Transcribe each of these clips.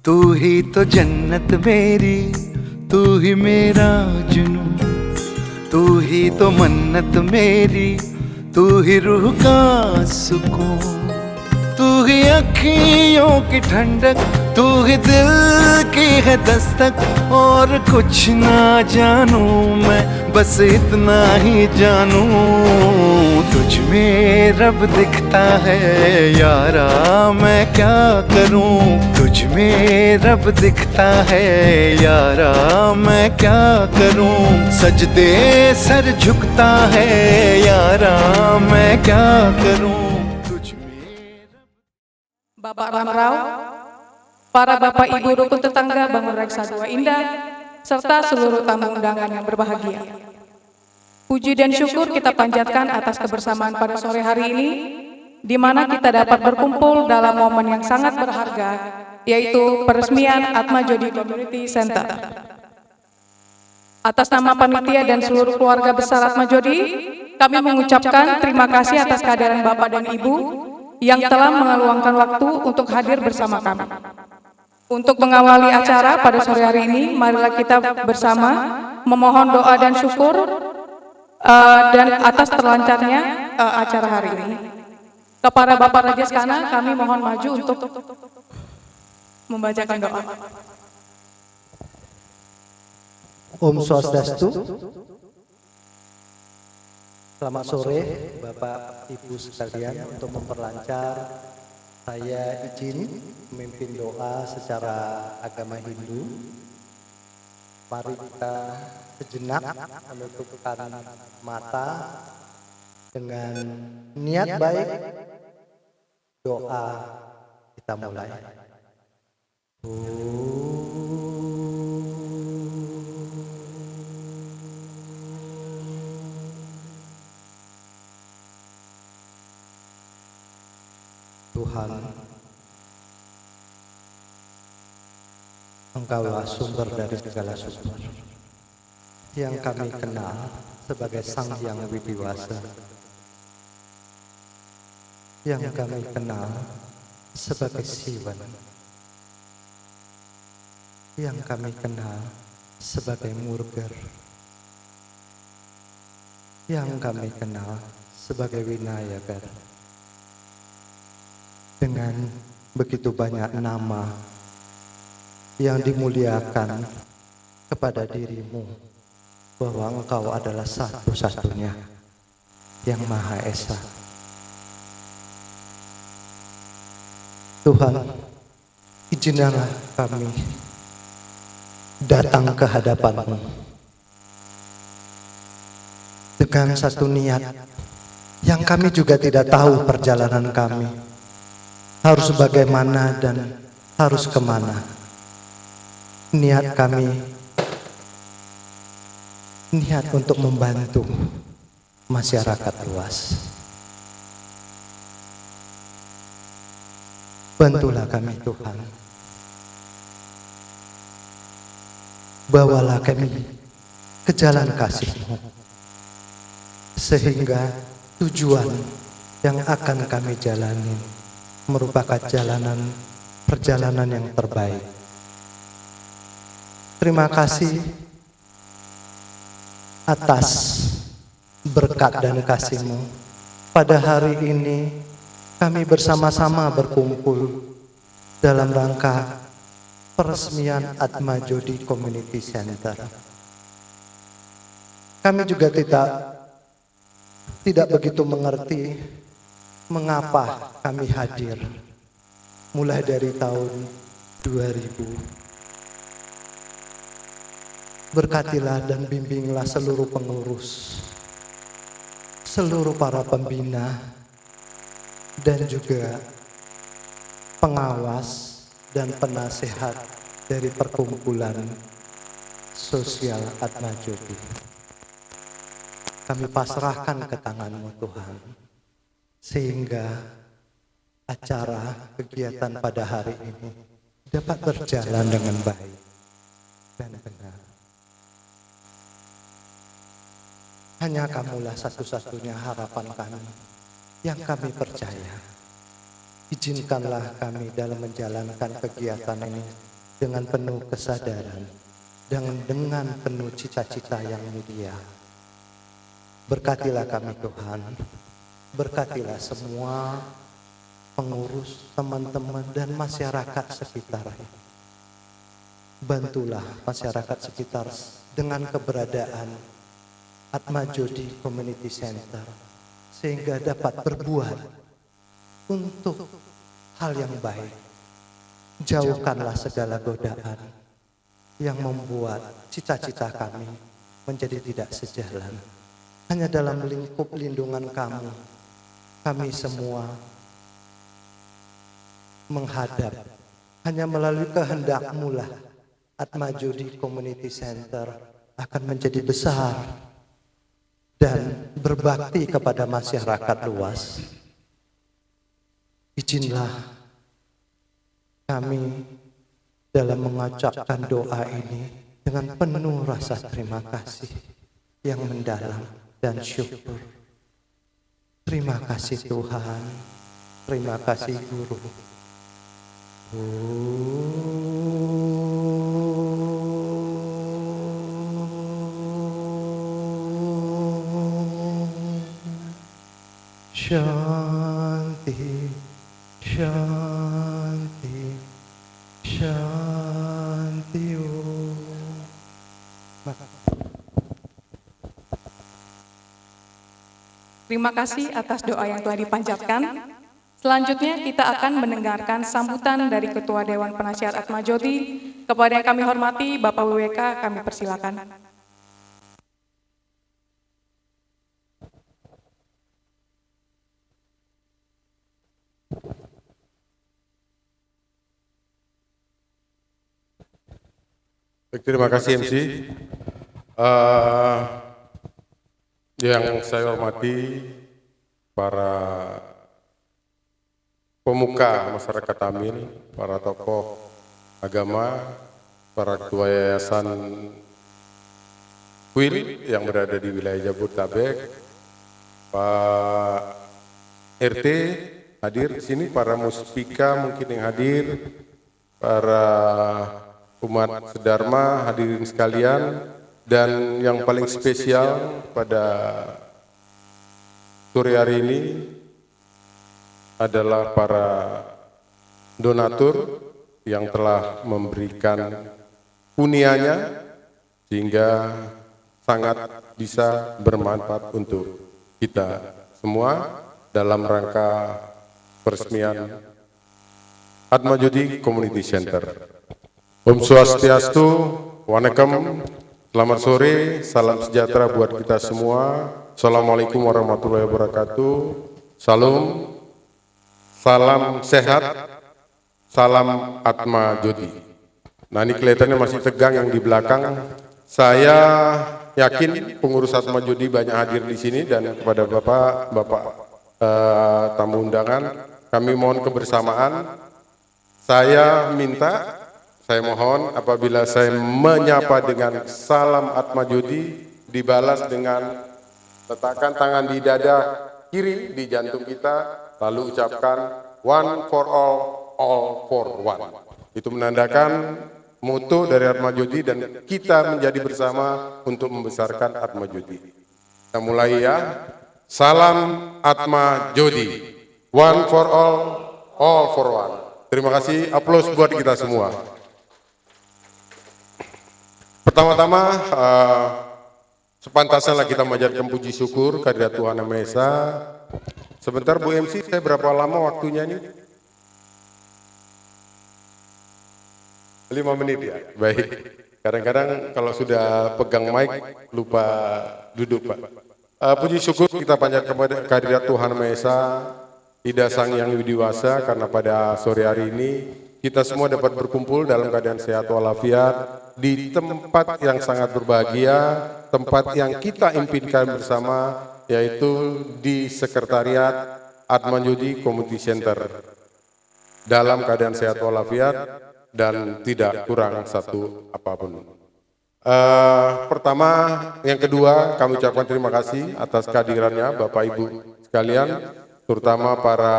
तू ही तो जन्नत मेरी, तू ही मेरा जुनून, तू ही तो मन्नत मेरी, तू ही रूह का सुकून, तू ही अखियों की ठंडक, तू ही दिल की है दस्तक। और कुछ ना जानूं मैं, बस इतना ही जानूं, तुझ में रब दिखता है यारा, मैं क्या करूं। तुझ में रब दिखता है यारा, मैं क्या करूं। सजदे सर झुकता है यारा, मैं क्या करूं। Bapak Ramrau, para bapak ibu rukun tetangga Bangun Reksa 2 Indah, serta seluruh tamu undangan yang berbahagia. Puji dan syukur kita panjatkan atas kebersamaan pada sore hari ini, di mana kita dapat berkumpul dalam momen yang sangat berharga, yaitu peresmian Atmajodi Community Center. Atas nama panitia dan seluruh keluarga besar Atmajodi, kami mengucapkan terima kasih atas kehadiran Bapak dan Ibu yang telah meluangkan waktu untuk hadir bersama kami. Untuk mengawali acara pada sore hari ini, marilah kita bersama memohon doa dan syukur dan atas terlancarnya acara hari ini. Kepada Bapak Raja Skana, kami mohon maju untuk membacakan doa. Om Swastiastu. Selamat sore Bapak Ibu sekalian. Untuk memperlancar, saya izin memimpin doa secara agama Hindu. Mari kita sejenak menutupkan mata dengan niat baik. Doa kita mulai. Tuhan, Engkaulah sumber dari segala sumber, yang kami kenal sebagai Sang Hyang Widiwasa, yang kami kenal sebagai Siwan, yang kami kenal sebagai Murger, yang kami kenal sebagai Winayagar. Dengan begitu banyak nama yang dimuliakan kepada dirimu, bahwa Engkau adalah satu-satunya yang Maha Esa. Tuhan, izinkanlah kami datang ke hadapan-Mu dengan satu niat yang kami juga tidak tahu perjalanan kami harus bagaimana dan harus kemana. Niat kami, niat untuk membantu masyarakat luas. Bantulah kami Tuhan. Bawalah kami ke jalan kasih-Mu, sehingga tujuan yang akan kami jalani merupakan perjalanan yang terbaik. Terima kasih atas berkat dan kasih-Mu. Pada hari ini kami bersama-sama berkumpul dalam rangka peresmian Atmajodi Community Center. Kami juga tidak begitu mengerti mengapa kami hadir mulai dari tahun 2000. Berkatilah dan bimbinglah seluruh pengurus, seluruh para pembina, dan juga pengawas dan penasehat dari perkumpulan sosial Atmajodi. Kami pasrahkan ke tangan-Mu Tuhan, sehingga acara kegiatan pada hari ini dapat berjalan dengan baik dan benar. Hanya Kamulah satu-satunya harapan kami yang kami percaya. Izinkanlah kami dalam menjalankan kegiatan ini dengan penuh kesadaran dan dengan penuh cita-cita yang mulia. Berkatilah kami Tuhan, berkatilah semua pengurus, teman-teman dan masyarakat sekitar. Bantulah masyarakat sekitar dengan keberadaan Atmajodi Community Center sehingga dapat berbuat untuk hal yang baik. Jauhkanlah segala godaan yang membuat cita-cita kami menjadi tidak sejalan. Hanya dalam lingkup lindungan kamu, kami semua menghadap. Hanya melalui kehendak-Mu lah Atmajodi Community Center akan menjadi besar dan berbakti kepada masyarakat luas. Izinlah kami dalam mengucapkan doa ini dengan penuh rasa terima kasih yang mendalam dan syukur. Terima kasih Tuhan, terima kasih Guru. Shanti, Shanti, Shanti. Terima kasih atas doa yang telah dipanjatkan. Selanjutnya kita akan mendengarkan sambutan dari Ketua Dewan Penasihat Atmajodi. Kepada yang kami hormati Bapak WWK, kami persilakan. Baik, terima kasih MC. Yang saya hormati para pemuka masyarakat Tamil, para tokoh agama, para ketua yayasan Kuil yang berada di wilayah Jabodetabek, Pak RT hadir di sini, para muspika mungkin yang hadir, para umat sedharma hadirin sekalian, dan yang paling spesial pada sore hari ini adalah para donatur yang telah memberikan punianya sehingga sangat bisa bermanfaat untuk kita semua dalam rangka peresmian Atmajodi Community Center. Om Swastiastu, Wanakam, selamat sore, salam sejahtera buat kita semua. Assalamualaikum warahmatullahi wabarakatuh. Salam, salam sehat, salam Atmajodi. Nah, ini kelihatannya masih tegang yang di belakang. Saya yakin pengurus Atmajodi banyak hadir di sini, dan kepada Bapak tamu undangan, kami mohon kebersamaan. Saya mohon apabila saya menyapa dengan salam Atmajodi, dibalas dengan letakkan tangan di dada kiri di jantung kita, lalu ucapkan one for all for one. Itu menandakan moto dari Atmajodi dan kita menjadi bersama untuk membesarkan Atmajodi. Kita mulai ya. Salam Atmajodi. One for all for one. Terima kasih, aplaus buat kita semua. Pertama-tama, sepantasnya kita mengajarkan puji syukur kehadirat Tuhan Yang Maha Esa. Sebentar Bu MC, saya berapa lama waktunya ini? 5 menit ya? Baik. Kadang-kadang kalau sudah pegang mic, lupa duduk Pak. Puji syukur kita panjatkan kepada kehadirat Tuhan Yang Maha Esa, Ida Sang Yang Widiwasa, karena pada sore hari ini kita semua dapat berkumpul dalam keadaan sehat walafiat di tempat yang sangat berbahagia, tempat yang kita impikan bersama, yaitu di Sekretariat Atmajodi Community Center, dalam keadaan sehat walafiat dan tidak kurang satu apapun. Pertama, yang kedua, kami ucapkan terima kasih atas kehadirannya Bapak Ibu sekalian, terutama para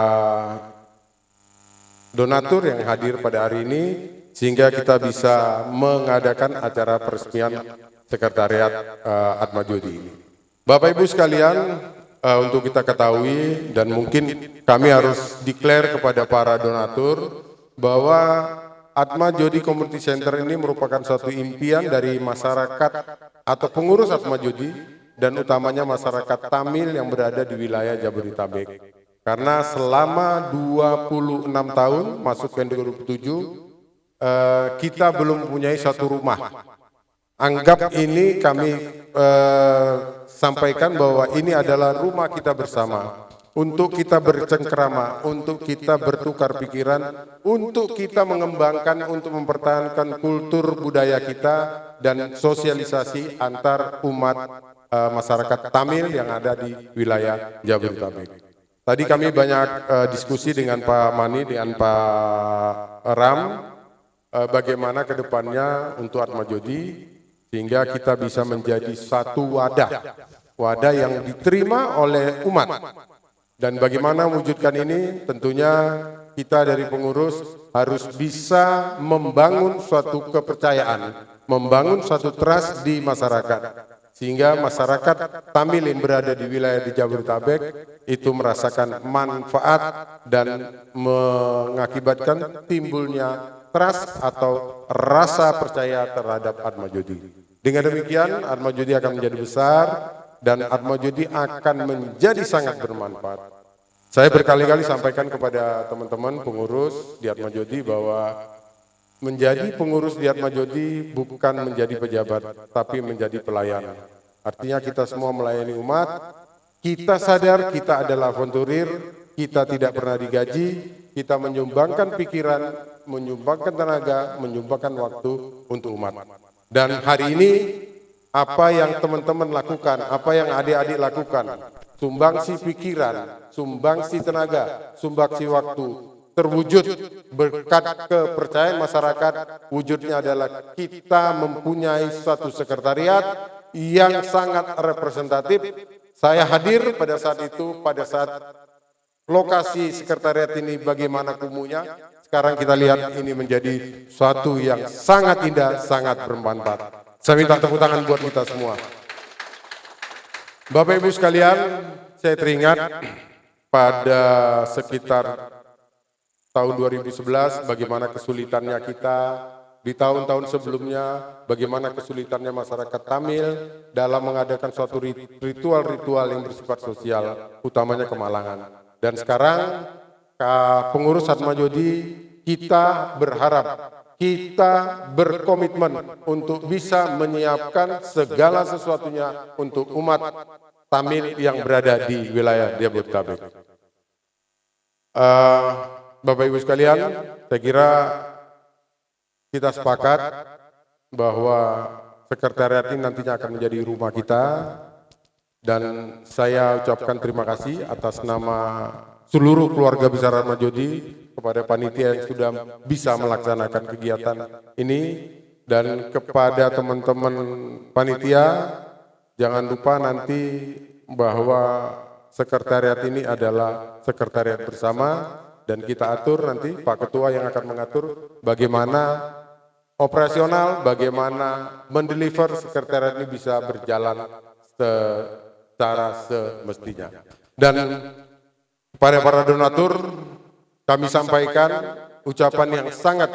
donatur yang hadir pada hari ini, sehingga kita bisa mengadakan acara peresmian sekretariat Atmajodi ini. Bapak Ibu sekalian, untuk kita ketahui dan mungkin kami harus declare kepada para donatur bahwa Atmajodi Community Center ini merupakan suatu impian dari masyarakat atau pengurus Atmajodi dan utamanya masyarakat Tamil yang berada di wilayah Jabodetabek. Karena selama 26 tahun masuk ke 2007 kita belum mempunyai satu rumah. Anggap ini kami sampaikan bahwa ini adalah rumah kita bersama. Untuk kita bercengkrama, untuk kita bertukar pikiran, untuk kita mengembangkan, untuk mempertahankan kultur budaya kita dan sosialisasi antar umat masyarakat Tamil yang ada di wilayah Jabodetabek. Tadi kami banyak diskusi dengan Pak Mani, dengan Pak Ram, bagaimana ke depannya untuk Atmajodi, sehingga kita bisa menjadi satu wadah yang diterima oleh umat. Dan bagaimana mewujudkan ini? Tentunya kita dari pengurus harus bisa membangun suatu kepercayaan, membangun suatu trust di masyarakat, sehingga masyarakat Tamil yang berada di wilayah di Jabodetabek itu merasakan manfaat dan mengakibatkan timbulnya trust atau rasa percaya terhadap Atmajodi. Dengan demikian, Atmajodi akan menjadi besar dan Atmajodi akan menjadi sangat bermanfaat. Saya berkali-kali sampaikan kepada teman-teman pengurus di Atmajodi bahwa menjadi pengurus di Atmajodi bukan menjadi pejabat, tapi menjadi pelayan. Artinya kita semua melayani umat, kita sadar kita adalah volunteer, kita tidak pernah digaji, kita menyumbangkan pikiran, menyumbangkan tenaga, menyumbangkan waktu untuk umat. Dan hari ini apa yang teman-teman lakukan, apa yang adik-adik lakukan, sumbangsi pikiran, sumbangsi tenaga, sumbangsi waktu, terwujud berkat kepercayaan masyarakat. Wujudnya adalah kita mempunyai suatu sekretariat yang sangat representatif. Saya hadir pada saat itu, pada saat lokasi sekretariat ini bagaimana kumuhnya. Sekarang kita lihat ini menjadi suatu yang sangat indah, sangat bermanfaat. Saya minta tepuk tangan buat kita semua. Bapak Ibu sekalian, saya teringat pada sekitar tahun 2011 bagaimana kesulitannya kita, di tahun-tahun sebelumnya bagaimana kesulitannya masyarakat Tamil dalam mengadakan suatu ritual-ritual yang bersifat sosial, utamanya kemalangan. Dan sekarang pengurus Atmajodi kita berharap, kita berkomitmen untuk bisa menyiapkan segala sesuatunya untuk umat Tamil yang berada di wilayah Jabodetabek. Bapak Ibu sekalian, saya kira kita sepakat bahwa sekretariat ini nantinya akan menjadi rumah kita, dan saya ucapkan terima kasih atas nama seluruh keluarga besar Atmajodi kepada panitia yang sudah bisa melaksanakan kegiatan ini, dan kepada teman-teman panitia jangan lupa nanti bahwa sekretariat ini adalah sekretariat bersama, dan kita atur nanti Pak Ketua yang akan mengatur bagaimana operasional, bagaimana mendeliver sekretariat ini bisa berjalan secara semestinya. Dan kepada para donatur kami sampaikan ucapan yang sangat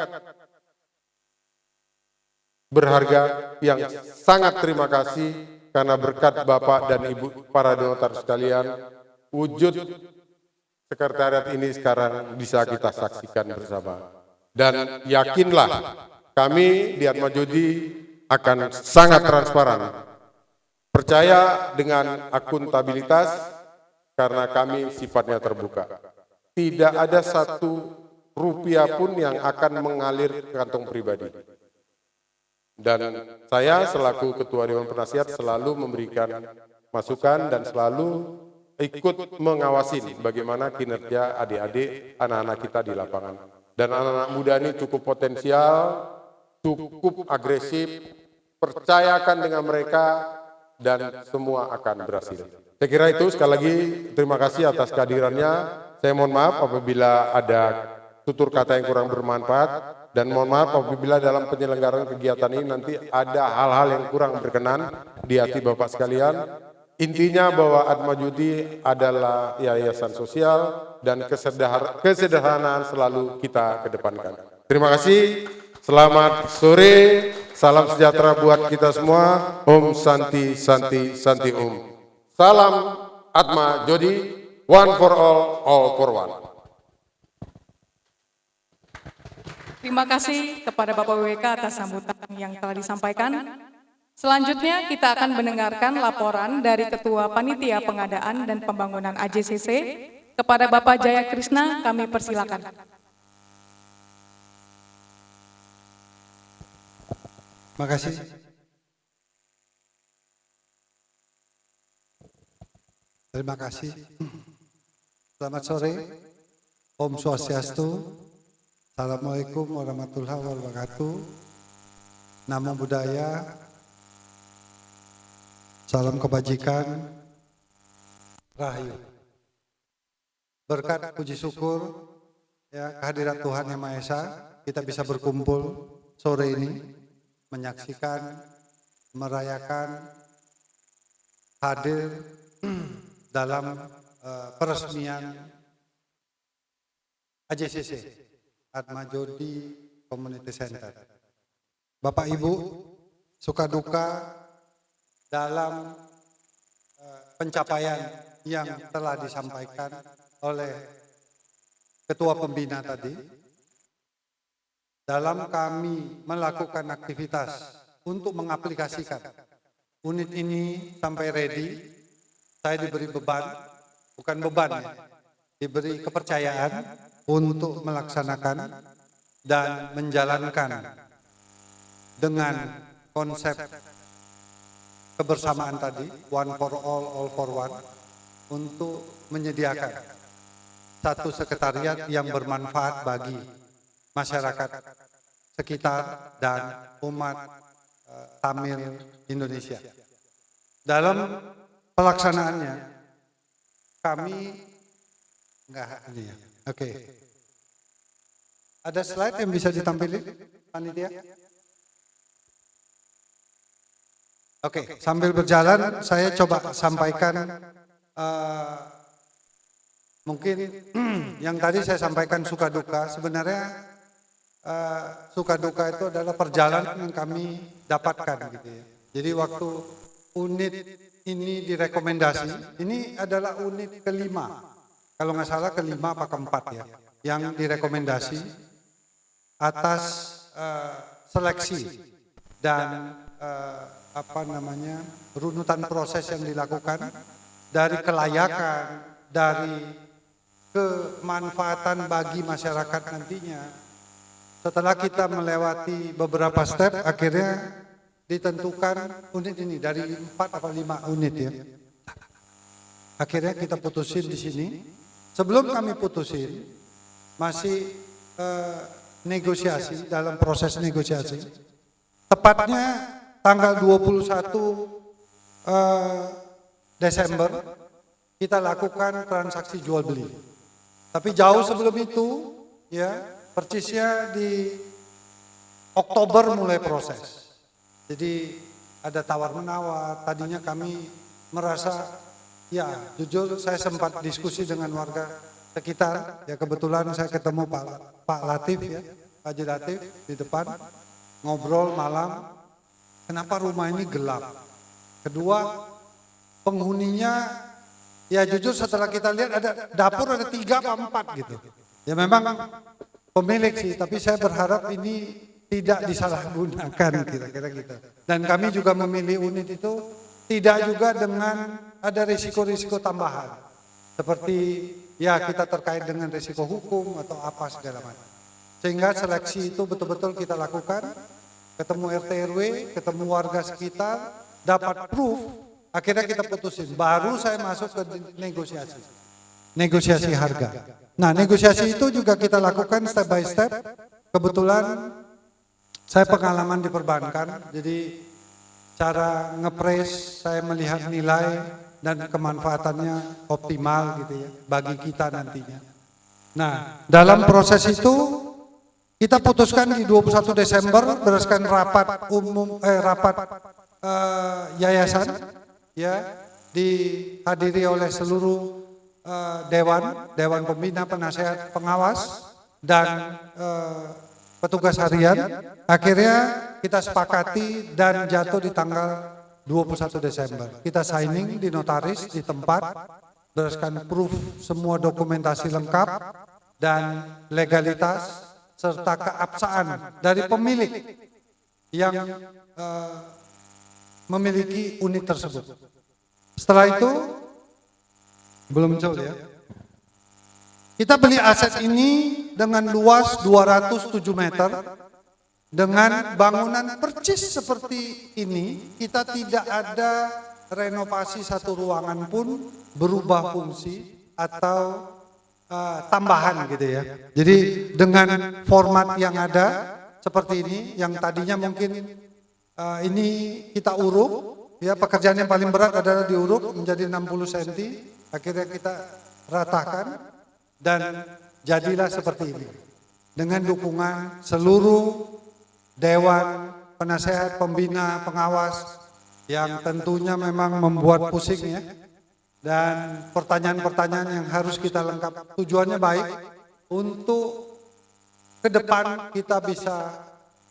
berharga, yang sangat terima kasih karena berkat Bapak dan Ibu para donatur sekalian, wujud sekretariat ini sekarang bisa kita saksikan bersama. Dan yakinlah kami di Atmajodi akan sangat transparan, percaya dengan akuntabilitas karena kami sifatnya terbuka. Tidak ada satu rupiah pun yang akan mengalir ke kantong pribadi. Dan saya selaku Ketua Dewan Penasihat selalu memberikan masukan dan selalu ikut mengawasi bagaimana kinerja adik-adik, anak-anak kita di lapangan. Dan anak-anak muda ini cukup potensial, cukup agresif, percayakan dengan mereka dan semua akan berhasil. Saya kira itu, sekali lagi terima kasih atas kehadirannya. Saya mohon maaf apabila ada tutur kata yang kurang bermanfaat, dan mohon maaf apabila dalam penyelenggaraan kegiatan ini nanti ada hal-hal yang kurang berkenan di hati Bapak sekalian. Intinya bahwa Atma Jodi adalah yayasan sosial dan kesederhanaan selalu kita kedepankan. Terima kasih, selamat sore, salam sejahtera buat kita semua. Om Santi Santi Santi Om. Salam Atma Jodi, one for all for one. Terima kasih kepada Bapak WK atas sambutan yang telah disampaikan. Selanjutnya kita akan mendengarkan laporan dari Ketua Panitia Pengadaan dan Pembangunan AJCC kepada Bapak Jaya Krishna, kami persilakan. Terima kasih. Terima kasih. Selamat sore. Om Swastiastu. Assalamualaikum warahmatullahi wabarakatuh. Namo Buddhaya. Salam kebajikan. Rahayu. Berkat puji syukur ya kehadirat Tuhan Yang Maha Esa, kita bisa berkumpul sore ini menyaksikan, merayakan, hadir dalam peresmian AJCC, Atma Jodi Community Center. Bapak Ibu, suka duka dalam pencapaian yang telah disampaikan oleh Ketua Pembina tadi, dalam kami melakukan aktivitas untuk mengaplikasikan unit ini sampai ready, saya diberi beban, bukan beban ya, diberi kepercayaan untuk melaksanakan dan menjalankan dengan konsep kebersamaan tadi, one for all for one, untuk menyediakan satu sekretariat yang bermanfaat bagi masyarakat sekitar dan umat Tamil Indonesia. Dalam pelaksanaannya, kami Oke. Ada slide yang bisa ditampilkan, panitia? Oke, sambil berjalan saya coba sampaikan mungkin yang tadi saya sampaikan suka duka. Sebenarnya suka duka itu adalah perjalanan yang kami dapatkan gitu ya. Jadi waktu unit ini direkomendasi, ini adalah unit kelima. Kalau nggak salah kelima apa keempat ya, yang direkomendasi atas seleksi dan runutan proses yang dilakukan dari kelayakan, dari kemanfaatan bagi masyarakat nantinya. Setelah kita melewati beberapa step, akhirnya ditentukan unit ini dari 4 atau 5 unit ya. Akhirnya kita putusin di sini. Sebelum kami putusin, masih negosiasi, dalam proses negosiasi. Tepatnya tanggal 21 Desember, kita lakukan transaksi jual beli. Tapi jauh sebelum itu, ya persisnya di Oktober mulai proses. Jadi ada tawar-menawar, tadinya kami merasa, ya jujur saya sempat diskusi dengan warga sekitar, ya kebetulan saya ketemu Pak Latif ya, Pak Haji Latif di depan, ngobrol malam, kenapa rumah ini gelap. Kedua, penghuninya, ya jujur setelah kita lihat ada dapur ada 3 atau 4 gitu. Ya memang pemilik sih, tapi saya berharap ini tidak disalahgunakan kira-kira gitu. Dan kami juga memilih unit itu tidak juga dengan ada risiko-risiko tambahan. Seperti ya kita terkait dengan risiko hukum atau apa segala macam. Sehingga seleksi itu betul-betul kita lakukan, ketemu RT RW, ketemu warga sekitar, dapat proof, akhirnya kita putusin. Baru saya masuk ke negosiasi. Negosiasi harga. Nah, negosiasi itu juga kita lakukan step by step. Kebetulan saya pengalaman di perbankan, jadi cara ngepres saya melihat nilai dan kemanfaatannya optimal gitu ya bagi kita nantinya. Nah, dalam proses itu kita putuskan di 21 Desember berdasarkan rapat yayasan, ya, dihadiri oleh seluruh dewan pembina, penasehat, pengawas, dan petugas harian. Akhirnya kita sepakati dan jatuh di tanggal 21 Desember. Kita signing di notaris di tempat berdasarkan proof semua dokumentasi lengkap dan legalitas serta keabsahan dari pemilik yang memiliki unit tersebut. Setelah itu belum muncul ya. Kita beli aset ini dengan luas 207 meter dengan bangunan percis seperti ini. Kita tidak ada renovasi satu ruangan pun, berubah fungsi atau tambahan gitu ya. Jadi dengan format yang ada seperti ini, yang tadinya mungkin ini kita uruk, ya, pekerjaan yang paling berat adalah diuruk menjadi 60 cm, akhirnya kita ratakan dan jadilah seperti ini. Dengan dukungan seluruh dewan, penasehat, pembina, pengawas yang tentunya memang membuat pusing ya. Dan pertanyaan-pertanyaan yang harus kita lengkap, tujuannya baik untuk ke depan kita bisa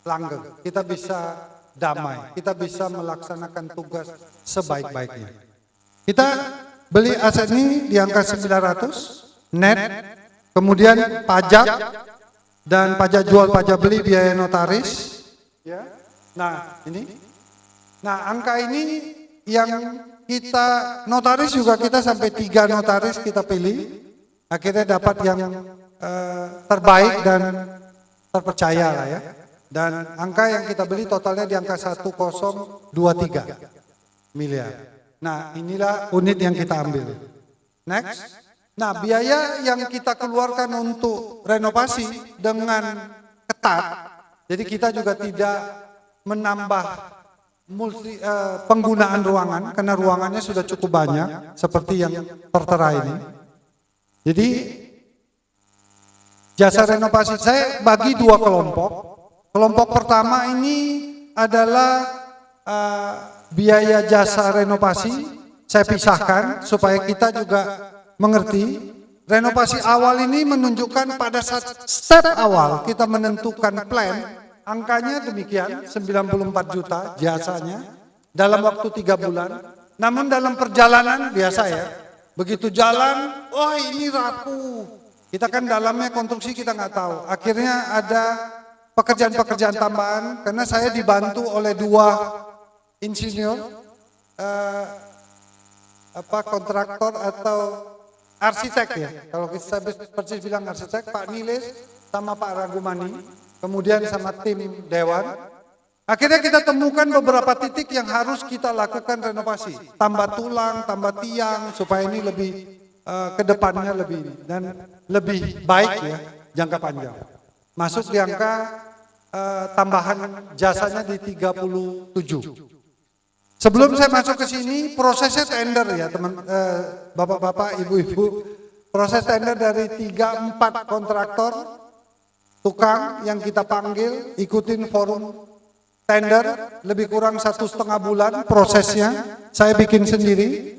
langgeng, kita bisa damai, kita bisa melaksanakan tugas sebaik-baiknya. Kita beli aset ini di angka 900 net, kemudian pajak dan pajak jual, pajak beli, biaya notaris. Ya. Nah ini, nah angka ini yang kita notaris juga kita sampai 3 notaris kita pilih, akhirnya dapat yang terbaik dan terpercaya lah ya. Dan angka yang kita beli totalnya di angka 1023 miliar. Nah inilah unit yang kita ambil. Next. Nah biaya yang kita keluarkan untuk renovasi dengan ketat, jadi kita juga tidak menambah penggunaan ruangan karena ruangannya sudah cukup banyak seperti yang tertera ini. Jadi jasa renovasi saya bagi 2 kelompok. Kelompok pertama ini adalah biaya jasa renovasi, saya pisahkan supaya kita juga mengerti. Renovasi awal ini menunjukkan pada step awal kita menentukan plan. Angkanya demikian, 94 juta jasanya dalam waktu 3 bulan. Namun dalam perjalanan biasa ya, begitu jalan, oh ini rapuh. Kita kan dalamnya konstruksi kita nggak tahu. Akhirnya ada pekerjaan-pekerjaan tambahan karena saya dibantu oleh 2 insinyur, kontraktor atau arsitek ya. Kalau kita persis bilang arsitek, Pak Nilis sama Pak Ragumani. Kemudian sama tim dewan, akhirnya kita temukan beberapa titik yang harus kita lakukan renovasi, tambah tulang, tambah tiang supaya ini lebih ke depannya lebih dan lebih baik ya jangka panjang. Masuk di angka tambahan jasanya di 37. Sebelum saya masuk ke sini, prosesnya tender ya teman, bapak-bapak, ibu-ibu, proses tender dari 3-4 kontraktor. Tukang yang kita panggil ikutin forum tender lebih kurang 1,5 bulan prosesnya. Saya bikin sendiri,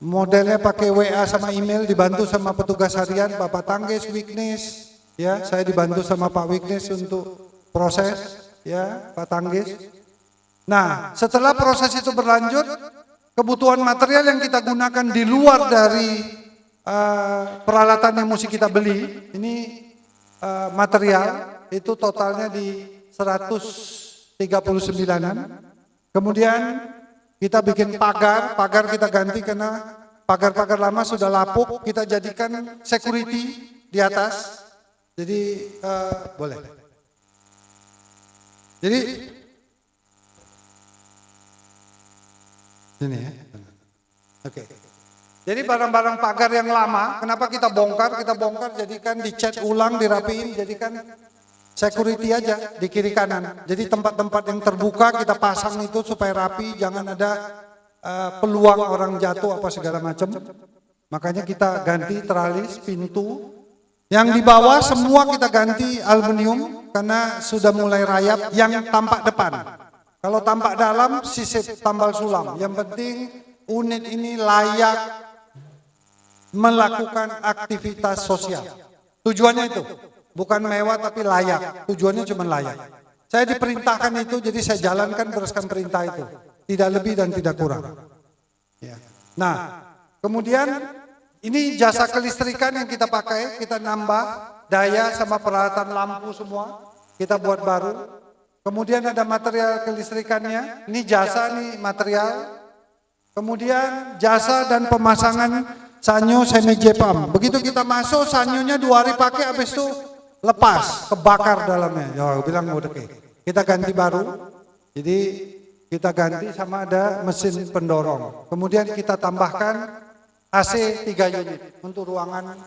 modelnya pakai WA sama email, dibantu sama petugas harian Bapak Tangges, Wiknes, ya saya dibantu sama Pak Wiknes untuk proses, ya Pak Tangges. Nah setelah proses itu berlanjut, kebutuhan material yang kita gunakan di luar dari peralatan yang mesti kita beli, ini material itu totalnya di 139-an. Kemudian kita bikin pagar kita ganti karena pagar-pagar lama sudah lapuk, kita jadikan security di atas. Jadi boleh. Jadi ini ya. Oke. Jadi barang-barang pagar yang lama, kenapa kita bongkar? Kita bongkar jadikan dicat ulang, dirapiin, jadikan security aja di kiri kanan. Jadi tempat-tempat yang terbuka kita pasang itu supaya rapi, jangan ada peluang orang jatuh apa segala macam. Makanya kita ganti teralis, pintu, Yang di bawah semua kita ganti aluminium karena sudah mulai rayap. Yang tampak depan, kalau tampak dalam sisip tambal sulam. Yang penting unit ini layak melakukan aktivitas sosial. Tujuannya itu bukan mewah tapi layak. Tujuannya cuma layak. Saya diperintahkan itu, jadi saya jalankan berdasarkan perintah itu, tidak lebih dan tidak kurang. Ya. Nah, kemudian ini jasa kelistrikan yang kita pakai, kita nambah daya sama peralatan lampu semua, kita buat baru. Kemudian ada material kelistrikannya, ini jasa nih material. Kemudian jasa dan pemasangan sanyo semi jepam. Begitu kita masuk, sanyonya 2 hari pakai, habis itu lepas, kebakar dalamnya. Ya, bilang udah kita ganti baru. Jadi kita ganti sama ada mesin pendorong. Kemudian kita tambahkan AC 3 unit untuk ruangan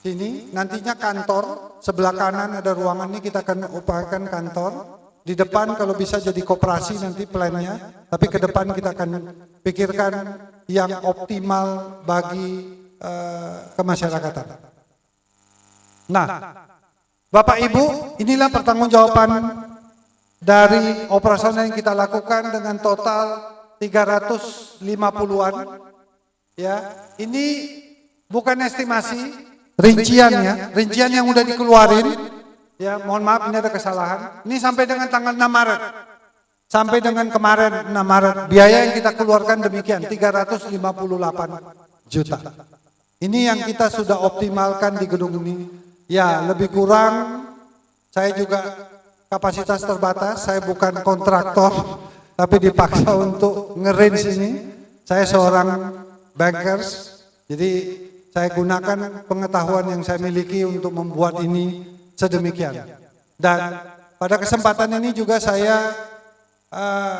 sini. Nantinya kantor, sebelah kanan ada ruangan ini kita akan upayakan kantor. Di depan kalau bisa jadi koperasi nanti plannya. Tapi ke depan kita akan pikirkan yang optimal bagi kemasyarakatan. Nah, Bapak Ibu, inilah pertanggungjawaban dari operasional yang kita lakukan dengan total 350-an. Ya, ini bukan estimasi, rincian yang udah dikeluarin. Ya, mohon maaf ini ada kesalahan. Ini sampai dengan tanggal 6 Maret. Sampai dengan kemarin 6 Maret, biaya yang kita keluarkan demikian, 358 juta. Ini yang kita sudah optimalkan di gedung ini. Ya, lebih kurang, saya juga kapasitas terbatas, saya bukan kontraktor, tapi dipaksa untuk nge-range ini. Saya seorang bankers, jadi saya gunakan pengetahuan yang saya miliki untuk membuat ini sedemikian. Dan pada kesempatan ini juga saya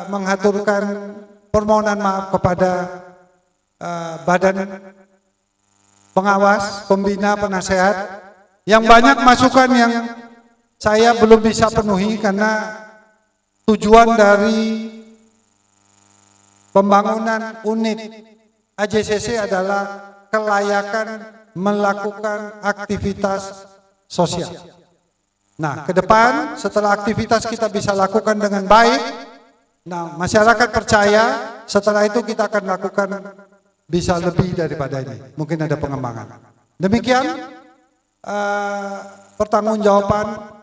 menghaturkan permohonan maaf kepada badan pengawas, pembina, penasehat yang banyak masukan yang saya belum bisa penuhi karena tujuan dari pembangunan unit AJCC adalah kelayakan melakukan aktivitas sosial. Nah, ke depan setelah aktivitas kita bisa lakukan dengan baik, nah masyarakat percaya, setelah itu kita akan lakukan bisa lebih daripada ini. Mungkin ada pengembangan. Demikian pertanggungjawaban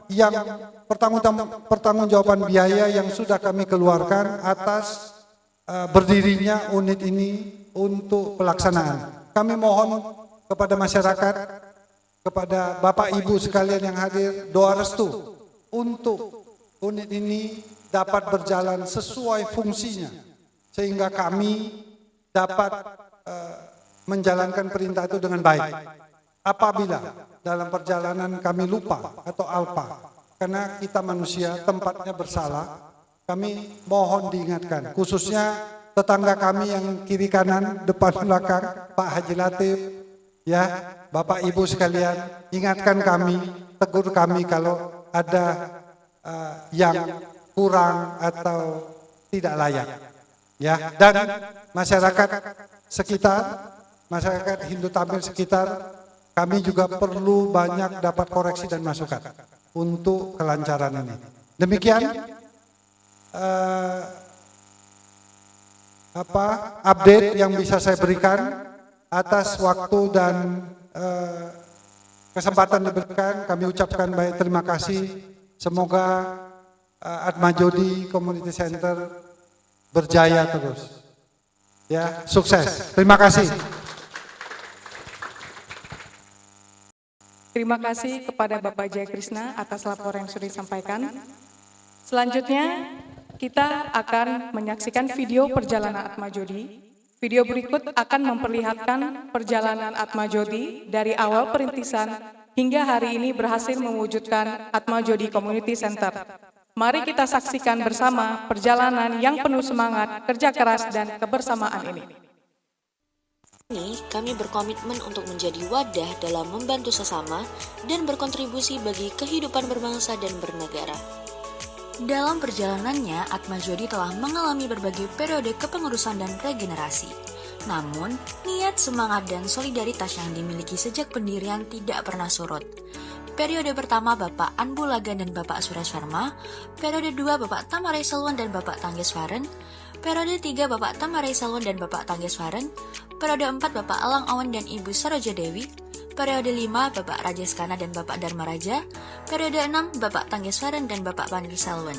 biaya yang sudah kami keluarkan atas berdirinya unit ini untuk pelaksanaan. Kami mohon kepada masyarakat, kepada Bapak Ibu sekalian yang hadir, doa restu untuk unit ini dapat berjalan sesuai fungsinya, sehingga kami dapat menjalankan perintah itu dengan baik. Apabila dalam perjalanan kami lupa atau alpa, karena kita manusia tempatnya bersalah, kami mohon diingatkan, khususnya tetangga kami yang kiri kanan, depan belakang, Pak Haji Latif, ya, Bapak Ibu sekalian, ingatkan kami, tegur kami kalau ada yang kurang atau tidak layak. Ya, dan masyarakat sekitar, masyarakat Hindu Tamil sekitar, kami juga perlu banyak dapat koreksi dan masukan untuk kelancaran ini. Demikian update yang bisa saya berikan atas waktu dan kesempatan diberikan. Kami ucapkan banyak terima kasih. Semoga Atmajodi Community Center berjaya terus. Ya, sukses. Terima kasih. Terima kasih kepada Bapak Jaya Krishna atas laporan yang sudah disampaikan. Selanjutnya, kita akan menyaksikan video perjalanan Atmajodi. Video berikut akan memperlihatkan perjalanan Atmajodi dari awal perintisan hingga hari ini berhasil mewujudkan Atmajodi Community Center. Mari kita saksikan bersama perjalanan yang penuh semangat, kerja keras, dan kebersamaan ini. Ini kami berkomitmen untuk menjadi wadah dalam membantu sesama dan berkontribusi bagi kehidupan berbangsa dan bernegara. Dalam perjalanannya, Atmajodi telah mengalami berbagai periode kepengurusan dan regenerasi. Namun, niat, semangat, dan solidaritas yang dimiliki sejak pendirian tidak pernah surut. Periode pertama Bapak Anbu Lagan dan Bapak Suresh Sharma, periode 2 Bapak Tamarai Selwan dan Bapak Tanggeswaran, periode 3 Bapak Tamarai Selwan dan Bapak Tanggeswaran, periode 4 Bapak Alang Awan dan Ibu Saroja Dewi, periode 5 Bapak Rajesh Khanna dan Bapak Dharma Raja, periode 6 Bapak Tanggeswaran dan Bapak Panir Selwan.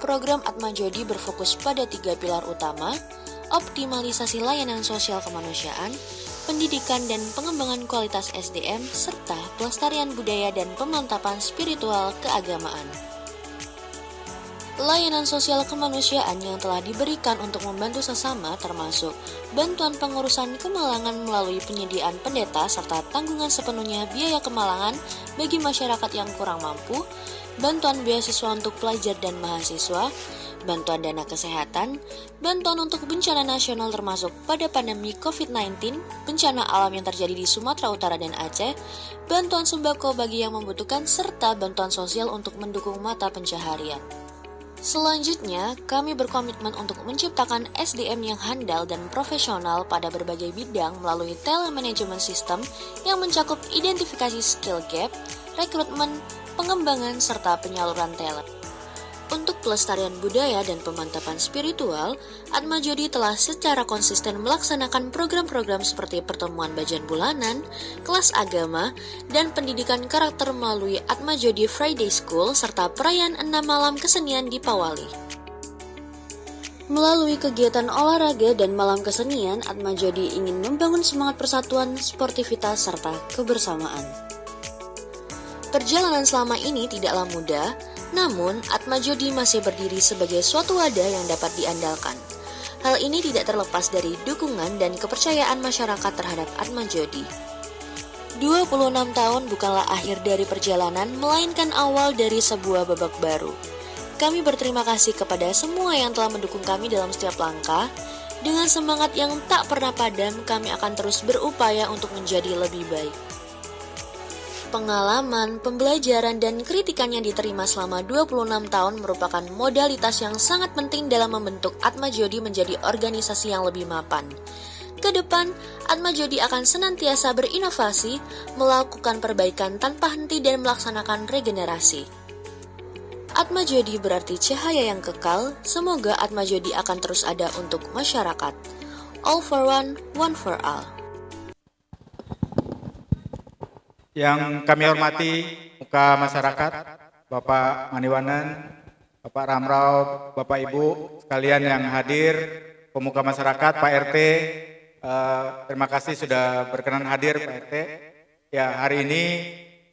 Program Atmajodi berfokus pada 3 pilar utama, optimalisasi layanan sosial kemanusiaan, pendidikan dan pengembangan kualitas SDM, serta pelestarian budaya dan pemantapan spiritual keagamaan. Layanan sosial kemanusiaan yang telah diberikan untuk membantu sesama termasuk bantuan pengurusan kemalangan melalui penyediaan pendeta serta tanggungan sepenuhnya biaya kemalangan bagi masyarakat yang kurang mampu, bantuan beasiswa untuk pelajar dan mahasiswa, bantuan dana kesehatan, bantuan untuk bencana nasional termasuk pada pandemi COVID-19, bencana alam yang terjadi di Sumatera Utara dan Aceh, bantuan sembako bagi yang membutuhkan, serta bantuan sosial untuk mendukung mata pencaharian. Selanjutnya, kami berkomitmen untuk menciptakan SDM yang handal dan profesional pada berbagai bidang melalui telemanagement system yang mencakup identifikasi skill gap, rekrutmen, pengembangan, serta penyaluran talent. Untuk pelestarian budaya dan pemantapan spiritual, Atmajodi telah secara konsisten melaksanakan program-program seperti pertemuan bajan bulanan, kelas agama, dan pendidikan karakter melalui Atmajodi Friday School serta perayaan 6 malam kesenian di Pawali. Melalui kegiatan olahraga dan malam kesenian, Atmajodi ingin membangun semangat persatuan, sportivitas, serta kebersamaan. Perjalanan selama ini tidaklah mudah, namun Atmajodi masih berdiri sebagai suatu wadah yang dapat diandalkan. Hal ini tidak terlepas dari dukungan dan kepercayaan masyarakat terhadap Atmajodi. 26 tahun bukanlah akhir dari perjalanan, melainkan awal dari sebuah babak baru. Kami berterima kasih kepada semua yang telah mendukung kami dalam setiap langkah. Dengan semangat yang tak pernah padam, kami akan terus berupaya untuk menjadi lebih baik. Pengalaman, pembelajaran, dan kritikan yang diterima selama 26 tahun merupakan modalitas yang sangat penting dalam membentuk Atmajodi menjadi organisasi yang lebih mapan. Kedepan, Atmajodi akan senantiasa berinovasi, melakukan perbaikan tanpa henti dan melaksanakan regenerasi. Atmajodi berarti cahaya yang kekal, semoga Atmajodi akan terus ada untuk masyarakat. All for one, one for all. Yang kami hormati muka masyarakat, Bapak Maniwanan, Bapak Ramrau, Bapak Ibu sekalian yang hadir, pemuka masyarakat, Pak RT, terima kasih sudah berkenan hadir Pak RT. Ya, hari ini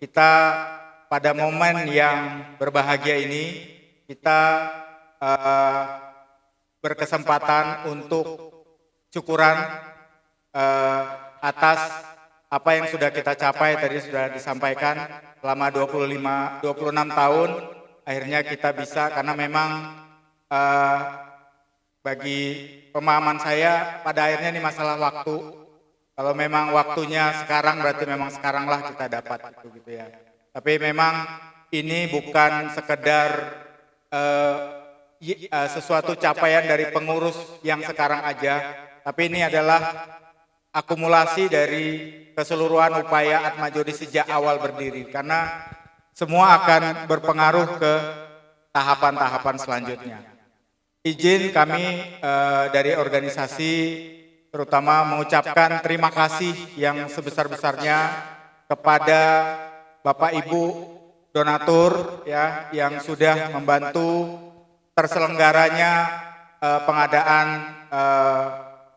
kita pada momen yang berbahagia ini, kita berkesempatan untuk syukuran atas apa yang sudah kita capai, tadi sudah disampaikan selama 26 tahun, akhirnya kita bisa, karena memang bagi pemahaman saya pada akhirnya ini masalah waktu. Kalau memang waktunya sekarang, berarti memang sekaranglah kita dapat gitu ya. Tapi memang ini bukan sekedar sesuatu capaian dari pengurus yang sekarang aja, tapi ini adalah akumulasi dari keseluruhan upaya Atmajodi sejak awal berdiri, karena semua akan berpengaruh ke tahapan-tahapan selanjutnya. Izin kami dari organisasi terutama mengucapkan terima kasih yang sebesar-besarnya kepada Bapak Ibu donatur ya yang sudah membantu terselenggaranya pengadaan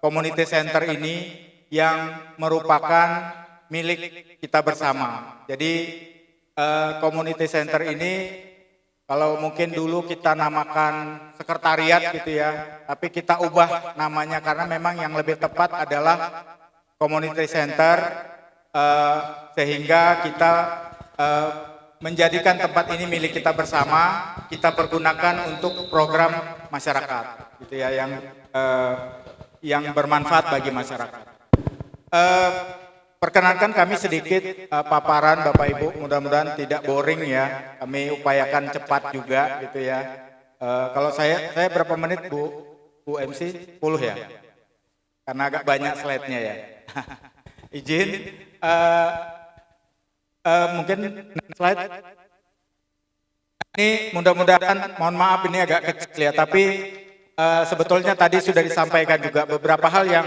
community center ini yang merupakan milik kita bersama. Jadi community center ini kalau mungkin dulu kita namakan sekretariat gitu ya, tapi kita ubah namanya karena memang yang lebih tepat adalah community center, sehingga kita menjadikan tempat ini milik kita bersama, kita pergunakan untuk program masyarakat gitu ya, yang bermanfaat bagi masyarakat. Perkenankan kami sedikit paparan Bapak Ibu, mudah-mudahan tidak boring ya. Kami upayakan cepat juga gitu ya. Kalau saya berapa menit Bu MC? 10 ya. karena agak banyak slide-nya ya. Izin, mungkin next slide. Ini mudah-mudahan, mohon maaf ini agak kecil ya, tapi sebetulnya tadi sudah disampaikan juga beberapa hal yang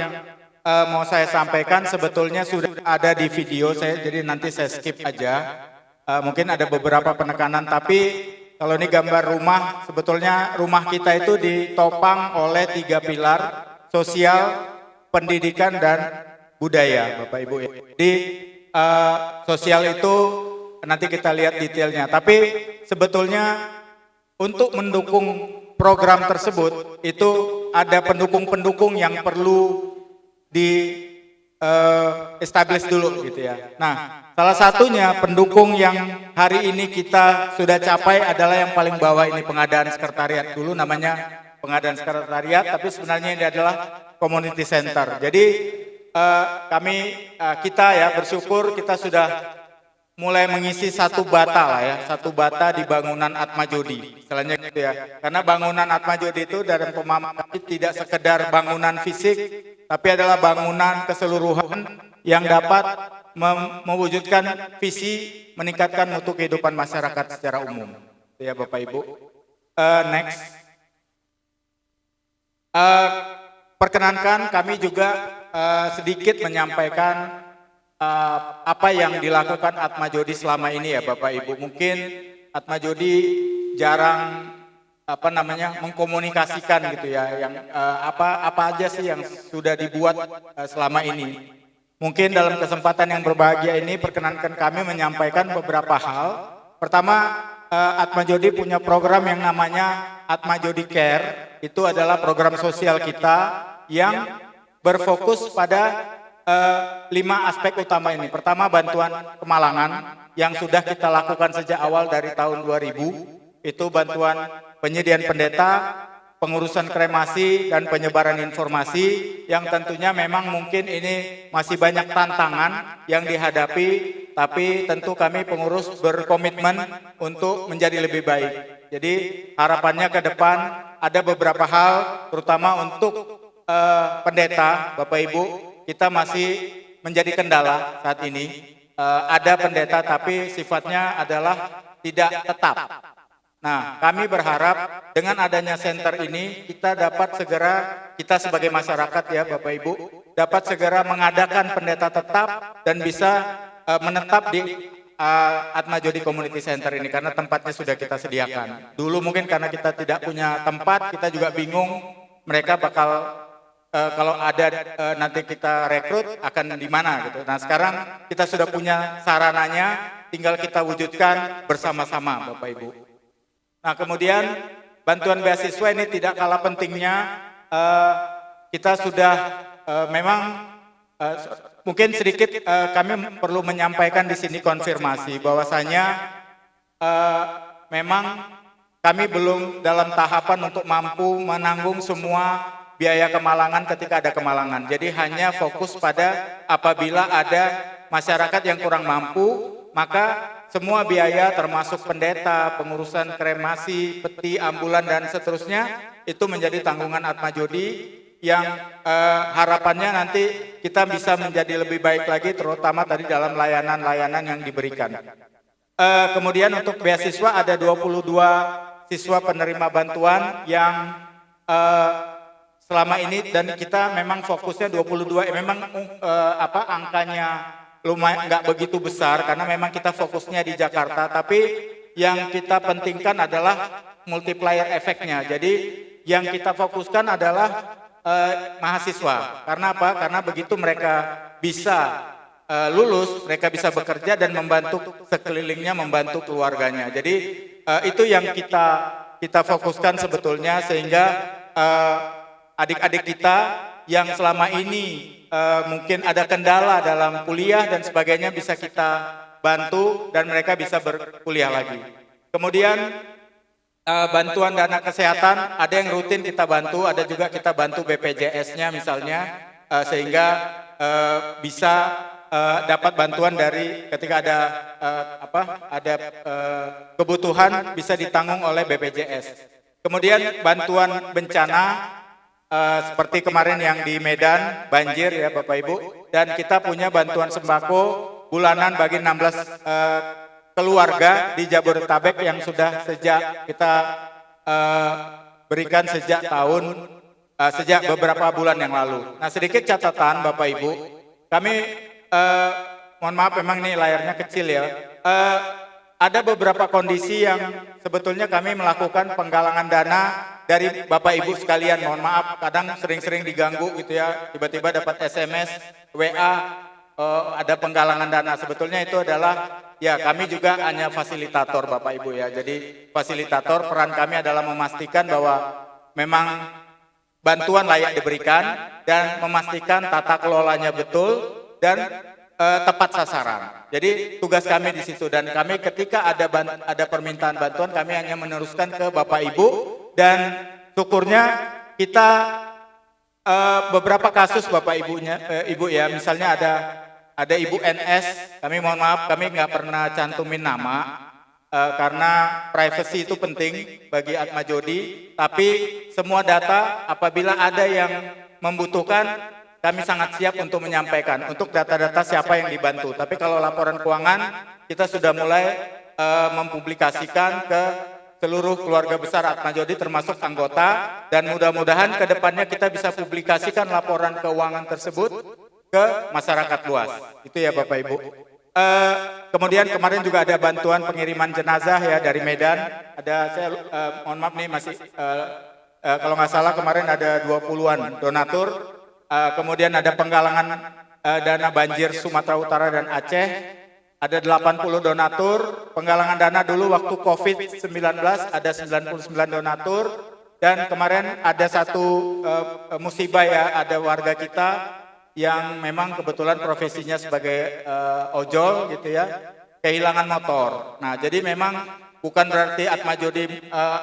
mau saya sampaikan sebetulnya sudah ada di video saya, jadi nanti saya skip aja. Mungkin ada beberapa penekanan, tapi kalau ini gambar rumah, sebetulnya rumah kita itu ditopang oleh 3 pilar, sosial, pendidikan, dan budaya, Bapak Ibu. Jadi sosial itu nanti kita lihat detailnya, tapi sebetulnya untuk mendukung program tersebut itu ada pendukung-pendukung yang perlu di establish dulu gitu ya. Nah, salah satunya pendukung yang hari ini kita sudah capai adalah yang paling bawah ini, pengadaan sekretariat. Dulu namanya pengadaan sekretariat, tapi sebenarnya ini adalah community center. Jadi kita ya bersyukur kita sudah mulai mengisi satu bata lah ya, satu bata di bangunan Atmajodi, istilahnya gitu ya. Karena bangunan Atmajodi itu dari pemahaman kami tidak sekedar bangunan fisik, tapi adalah bangunan keseluruhan yang dapat mewujudkan visi meningkatkan mutu kehidupan masyarakat secara umum. Ya Bapak Ibu. Next. Perkenankan kami juga sedikit menyampaikan apa yang dilakukan Atmajodi selama ini ya Bapak Ibu. Mungkin Atmajodi jarang mengkomunikasikan gitu ya, yang apa aja sih yang sudah dibuat selama ini. Mungkin dalam kesempatan yang berbahagia ini perkenankan kami menyampaikan beberapa hal. Pertama, Atmajodi punya program yang namanya Atmajodi Care. Itu adalah program sosial kita yang berfokus pada 5 aspek utama ini. Pertama, bantuan kemalangan yang sudah kita lakukan sejak awal dari tahun 2000. Itu bantuan penyediaan pendeta, pengurusan kremasi, dan penyebaran informasi yang tentunya memang mungkin ini masih banyak tantangan yang dihadapi, tapi tentu kami pengurus berkomitmen untuk menjadi lebih baik. Jadi harapannya ke depan ada beberapa hal, terutama untuk pendeta, Bapak Ibu, kita masih menjadi kendala saat ini. Ada pendeta tapi sifatnya adalah tidak tetap. Nah, kami berharap dengan adanya center ini kita dapat segera, kita sebagai masyarakat ya Bapak Ibu, dapat segera mengadakan pendeta tetap dan bisa menetap di Atmajodi Community Center ini karena tempatnya sudah kita sediakan. Dulu mungkin karena kita tidak punya tempat, kita juga bingung mereka bakal kalau ada nanti kita rekrut akan di mana gitu. Nah sekarang kita sudah punya sarananya, tinggal kita wujudkan bersama-sama Bapak Ibu. Nah kemudian bantuan beasiswa ini tidak kalah pentingnya, kita sudah memang mungkin sedikit kami perlu menyampaikan di sini konfirmasi bahwasanya memang kami belum dalam tahapan untuk mampu menanggung semua biaya kemalangan ketika ada kemalangan. Jadi hanya fokus pada apabila ada masyarakat yang kurang mampu, maka semua biaya termasuk pendeta, pengurusan kremasi, peti, ambulan, dan seterusnya itu menjadi tanggungan Atmajodi yang harapannya nanti kita bisa menjadi lebih baik lagi, terutama tadi dalam layanan-layanan yang diberikan. Kemudian untuk beasiswa ada 22 siswa penerima bantuan yang selama ini, dan kita memang fokusnya 22, memang angkanya lumayan nggak begitu besar karena memang kita fokusnya di Jakarta, tapi yang kita pentingkan adalah multiplier efeknya. Jadi yang kita fokuskan adalah mahasiswa. Karena apa? Karena begitu mereka bisa lulus, mereka bisa bekerja dan membantu sekelilingnya, membantu keluarganya. Jadi itu yang kita fokuskan sebetulnya, sehingga adik-adik kita yang selama ini mungkin ada kendala dalam kuliah dan sebagainya bisa kita bantu dan mereka bisa berkuliah lagi. Kemudian bantuan dana kesehatan ada yang rutin kita bantu, ada juga kita bantu BPJS-nya misalnya, sehingga bisa dapat bantuan dari ketika ada kebutuhan bisa ditanggung oleh BPJS. Kemudian bantuan bencana seperti kemarin yang di Medan banjir ya Bapak Ibu, dan kita punya bantuan sembako bulanan bagi 16 keluarga di Jabodetabek yang sudah sejak kita berikan sejak beberapa bulan yang lalu. Nah, sedikit catatan Bapak Ibu, kami mohon maaf memang ini layarnya kecil ya. Ada beberapa kondisi yang sebetulnya kami melakukan penggalangan dana dari Bapak Ibu sekalian. Mohon maaf, kadang sering-sering diganggu gitu ya. Tiba-tiba dapat SMS, WA, ada penggalangan dana. Sebetulnya itu adalah ya kami juga hanya fasilitator Bapak Ibu ya. Jadi fasilitator, peran kami adalah memastikan bahwa memang bantuan layak diberikan dan memastikan tata kelolanya betul dan tepat sasaran. Jadi tugas kami di situ, dan kami ketika ada permintaan bantuan kami hanya meneruskan ke Bapak Ibu, dan syukurnya kita beberapa kasus Bapak Ibu ya, misalnya ada Ibu NS, kami mohon maaf kami nggak pernah cantumin nama karena privacy itu penting bagi Atma Jodi, tapi semua data apabila ada yang membutuhkan kami sangat siap untuk menyampaikan, untuk data-data siapa yang dibantu. Tapi kalau laporan keuangan, kita sudah mulai mempublikasikan ke seluruh keluarga besar Atma Jodi termasuk anggota, dan mudah-mudahan ke depannya kita bisa publikasikan laporan keuangan tersebut ke masyarakat luas. Itu ya Bapak Ibu. Kemudian kemarin juga ada bantuan pengiriman jenazah ya dari Medan. Saya mohon maaf nih masih, kalau nggak salah kemarin ada 20-an donatur. Kemudian ada penggalangan dana banjir Sumatera Utara dan Aceh, ada 80 donatur. Penggalangan dana dulu waktu COVID-19 ada 99 donatur, dan kemarin ada satu musibah ya, ada warga kita yang memang kebetulan profesinya sebagai ojol gitu ya, kehilangan motor. Nah, jadi memang bukan berarti Atma Jodi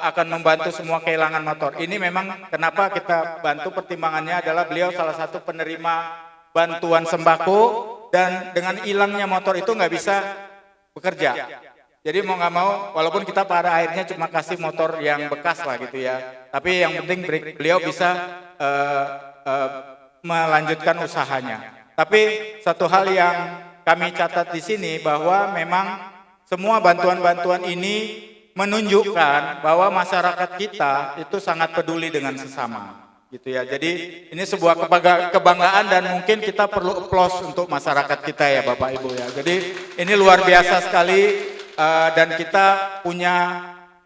akan membantu semua kehilangan motor. Ini memang kenapa kita bantu, pertimbangannya adalah beliau salah satu penerima bantuan sembako, dan dengan hilangnya motor itu nggak bisa bekerja. Jadi mau nggak mau, walaupun kita pada akhirnya cuma kasih motor yang bekas lah gitu ya, tapi yang penting beliau bisa melanjutkan usahanya. Tapi satu hal yang kami catat di sini bahwa memang semua bantuan-bantuan ini menunjukkan bahwa masyarakat kita itu sangat peduli dengan sesama, gitu ya. Jadi ini sebuah kebanggaan, dan mungkin kita perlu applause untuk masyarakat kita ya Bapak Ibu ya. Jadi ini luar biasa sekali, dan kita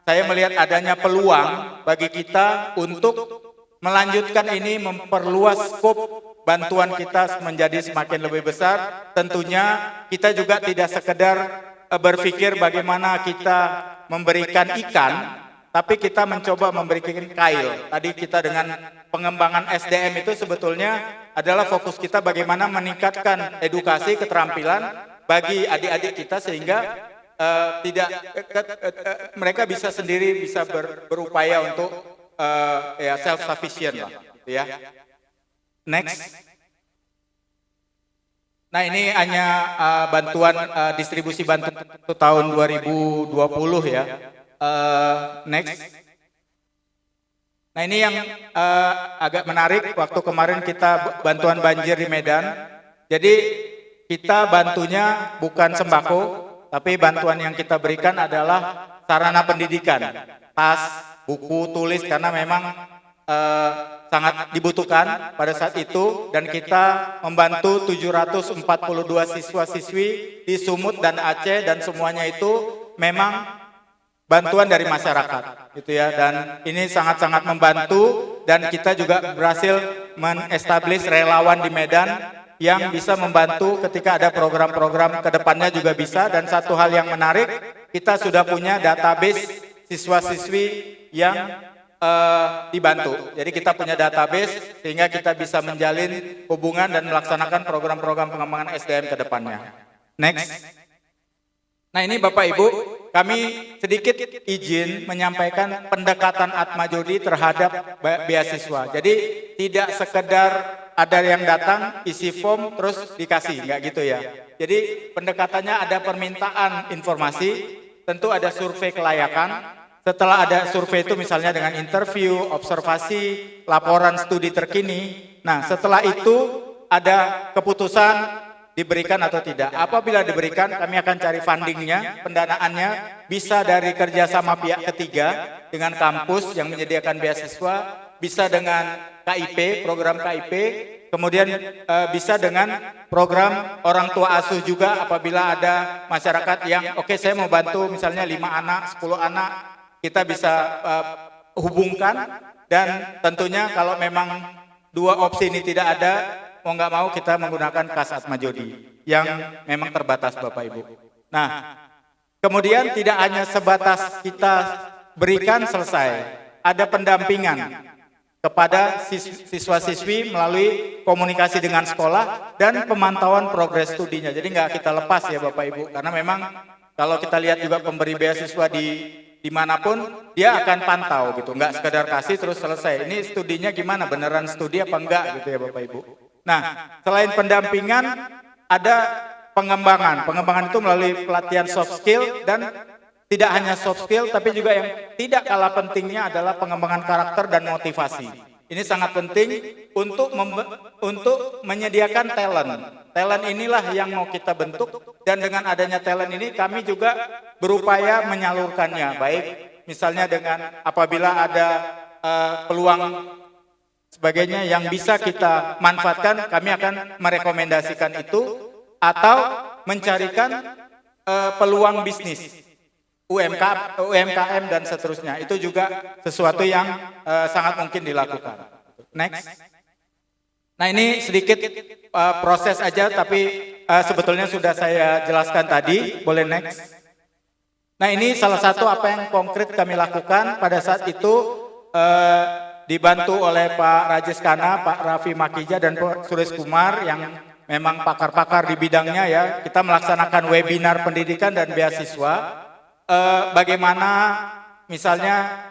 saya melihat adanya peluang bagi kita untuk melanjutkan ini, memperluas skop bantuan kita menjadi semakin lebih besar. Tentunya kita juga tidak sekedar berpikir bagaimana kita memberikan ikan, tapi kita mencoba memberikan kail. Tadi kita dengan pengembangan SDM itu sebetulnya adalah fokus kita bagaimana meningkatkan edukasi keterampilan bagi adik-adik kita, sehingga mereka bisa sendiri bisa berupaya untuk ya self sufficient lah, gitu ya. Next. Nah, ini hanya bantuan distribusi bantuan tahun 2020 ya. Next. Nah, ini yang agak menarik, waktu kemarin kita bantuan banjir di Medan. Jadi kita bantunya bukan sembako, tapi bantuan yang kita berikan adalah sarana pendidikan, tas, buku, tulis, karena memang sangat dibutuhkan pada saat itu, dan kita membantu 742 siswa-siswi di Sumut dan Aceh, dan semuanya itu memang bantuan dari masyarakat gitu ya, dan ini sangat-sangat membantu, dan kita juga berhasil men-establish relawan di Medan yang bisa membantu ketika ada program-program kedepannya juga bisa. Dan satu hal yang menarik, kita sudah punya database siswa-siswi yang dibantu. Jadi kita punya database sehingga kita bisa menjalin hubungan dan melaksanakan program-program pengembangan SDM ke depannya. Next. Nah, ini Bapak Ibu, kami sedikit izin menyampaikan pendekatan Atma Jodi terhadap beasiswa. Jadi tidak sekedar ada yang datang isi form terus dikasih, enggak gitu ya. Jadi pendekatannya ada permintaan informasi, tentu ada survei kelayakan, setelah ada survei itu misalnya dengan interview, observasi, laporan studi terkini. Nah, setelah itu ada keputusan diberikan atau tidak. Apabila diberikan, kami akan cari fundingnya, pendanaannya bisa dari kerjasama pihak ketiga dengan kampus yang menyediakan beasiswa, bisa dengan KIP, program KIP, kemudian bisa dengan program orang tua asuh juga apabila ada masyarakat yang oke, saya mau bantu misalnya 5 anak, 10 anak, kita bisa hubungkan. Dan tentunya kalau memang dua opsi ini tidak ada, mau nggak mau kita menggunakan kas Atmajodi yang memang terbatas Bapak Ibu. Nah, kemudian tidak hanya sebatas kita berikan selesai, ada pendampingan kepada siswa-siswi melalui komunikasi dengan sekolah dan pemantauan progres studinya. Jadi nggak kita lepas ya Bapak Ibu, karena memang kalau kita lihat juga pemberi beasiswa dimanapun dia akan pantau gitu, nggak sekedar kasih terus selesai. Ini studinya gimana, beneran studi apa enggak gitu ya Bapak Ibu. Nah, selain pendampingan ada pengembangan. Pengembangan itu melalui pelatihan soft skill dan tidak hanya soft skill, tapi juga yang tidak kalah pentingnya adalah pengembangan karakter dan motivasi. Ini sangat penting untuk menyediakan talent. Talent inilah yang mau kita bentuk, dan dengan adanya talent ini kami juga berupaya menyalurkannya. Baik misalnya dengan apabila ada peluang sebagainya yang bisa kita manfaatkan, kami akan merekomendasikan itu atau mencarikan peluang bisnis. UMKM dan seterusnya, itu juga sesuatu yang sangat mungkin dilakukan. Next. Nah, ini sedikit proses aja, tapi sebetulnya sudah saya jelaskan tadi. Boleh next. Nah, ini salah satu apa yang konkret kami lakukan pada saat itu, dibantu oleh Pak Rajesh Khanna, Pak Raffi Makija, dan Pak Suresh Kumar yang memang pakar-pakar di bidangnya ya. Kita melaksanakan webinar pendidikan dan beasiswa. Bagaimana misalnya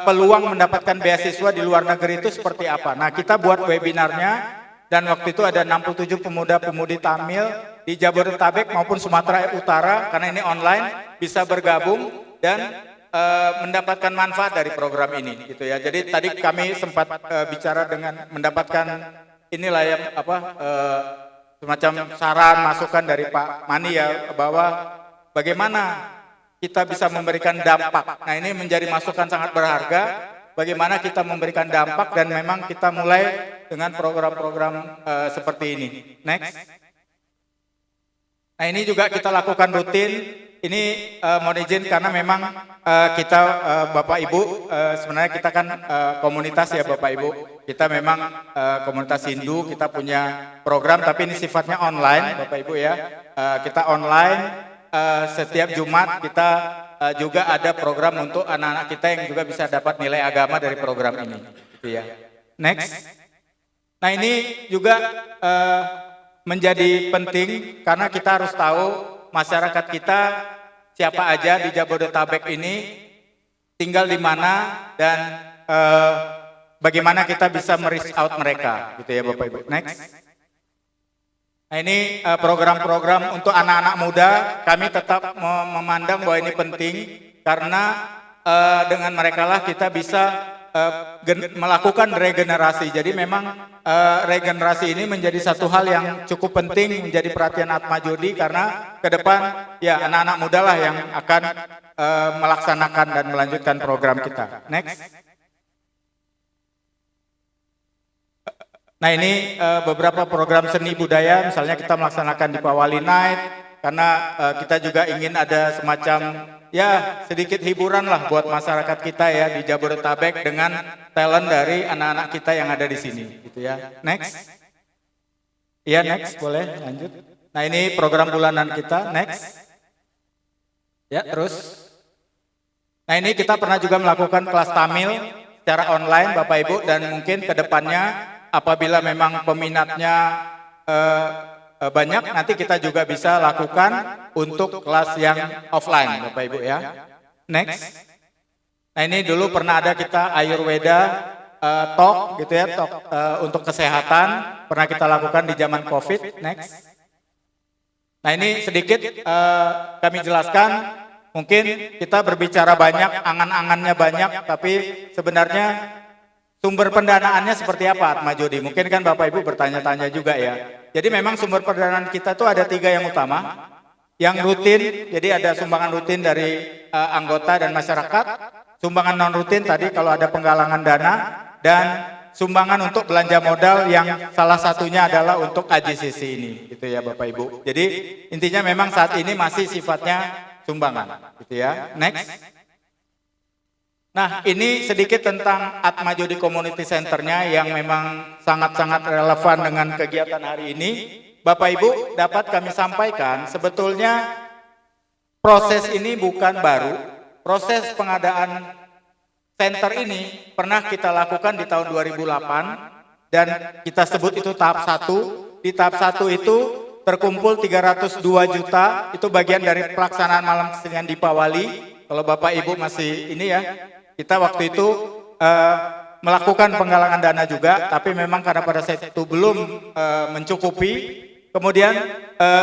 peluang mendapatkan beasiswa di luar negeri itu seperti apa. Nah, kita buat webinarnya, dan waktu itu ada 67 pemuda-pemudi Tamil di Jabodetabek maupun Sumatera Utara, karena ini online, bisa bergabung dan mendapatkan manfaat dari program ini gitu ya. Jadi tadi kami sempat bicara dengan mendapatkan inilah yang semacam saran masukan dari Pak Mani ya, bahwa bagaimana kita bisa memberikan dampak. Nah, ini menjadi masukan sangat berharga, bagaimana kita memberikan dampak, dan memang kita mulai dengan program-program seperti ini. Next. Nah, ini juga kita lakukan rutin. Ini mohon izin karena memang kita Bapak Ibu, sebenarnya kita kan komunitas ya Bapak Ibu. Kita memang komunitas Hindu, kita punya program, tapi ini sifatnya online Bapak Ibu ya. Kita online. Setiap Jumat kita juga ada program untuk anak-anak kita yang juga bisa dapat nilai agama dari program ini, gitu ya. Next. Nah, ini juga menjadi penting karena kita harus tahu masyarakat kita siapa aja di Jabodetabek ini, tinggal di mana, dan bagaimana kita bisa mereach out mereka, gitu ya Bapak Ibu. Next. Nah, ini program-program untuk anak-anak muda, kami tetap memandang bahwa ini penting karena dengan mereka lah kita bisa melakukan regenerasi. Jadi memang regenerasi ini menjadi satu hal yang cukup penting menjadi perhatian Atmajodi, karena ke depan ya anak-anak muda lah yang akan melaksanakan dan melanjutkan program kita. Next. Nah, ini beberapa program seni budaya, misalnya kita melaksanakan Dipawali Night, karena kita juga ingin ada semacam ya sedikit hiburan lah buat masyarakat kita ya di Jabodetabek dengan talent dari anak-anak kita yang ada di sini, gitu ya. Next. Iya, next, boleh lanjut. Nah, ini program bulanan kita. Next. Ya, terus. Nah, ini kita pernah juga melakukan kelas Tamil secara online Bapak Ibu, dan mungkin ke depannya apabila memang peminatnya banyak, nanti kita juga bisa lakukan untuk kelas yang offline Bapak Ibu ya. Next. Nah, ini dulu pernah ada kita Ayurveda talk gitu ya, talk untuk kesehatan, pernah kita lakukan di zaman COVID. Next. Nah, ini sedikit kami jelaskan mungkin kita berbicara banyak, angan-angannya banyak, tapi sebenarnya sumber pendanaannya seperti apa Atma Jodi? Mungkin kan Bapak Ibu bertanya-tanya juga ya. Jadi memang sumber pendanaan kita tuh ada 3 yang utama. Yang rutin, jadi ada sumbangan rutin dari anggota dan masyarakat, sumbangan non rutin tadi kalau ada penggalangan dana, dan sumbangan untuk belanja modal yang salah satunya adalah untuk AJCC ini, gitu ya Bapak Ibu. Jadi intinya memang saat ini masih sifatnya sumbangan, gitu ya. Next. Nah, ini sedikit tentang Atma Jodi Community Center-nya yang memang sangat-sangat relevan dengan kegiatan hari ini. Bapak Ibu, dapat kami sampaikan sebetulnya proses ini bukan baru. Proses pengadaan center ini pernah kita lakukan di tahun 2008 dan kita sebut itu tahap 1. Di tahap 1 itu terkumpul 302 juta, itu bagian dari pelaksanaan malam kesenian Dipawali. Kalau Bapak Ibu masih ini ya, kita waktu itu melakukan penggalangan dana juga, tapi memang karena pada saat itu belum mencukupi. Kemudian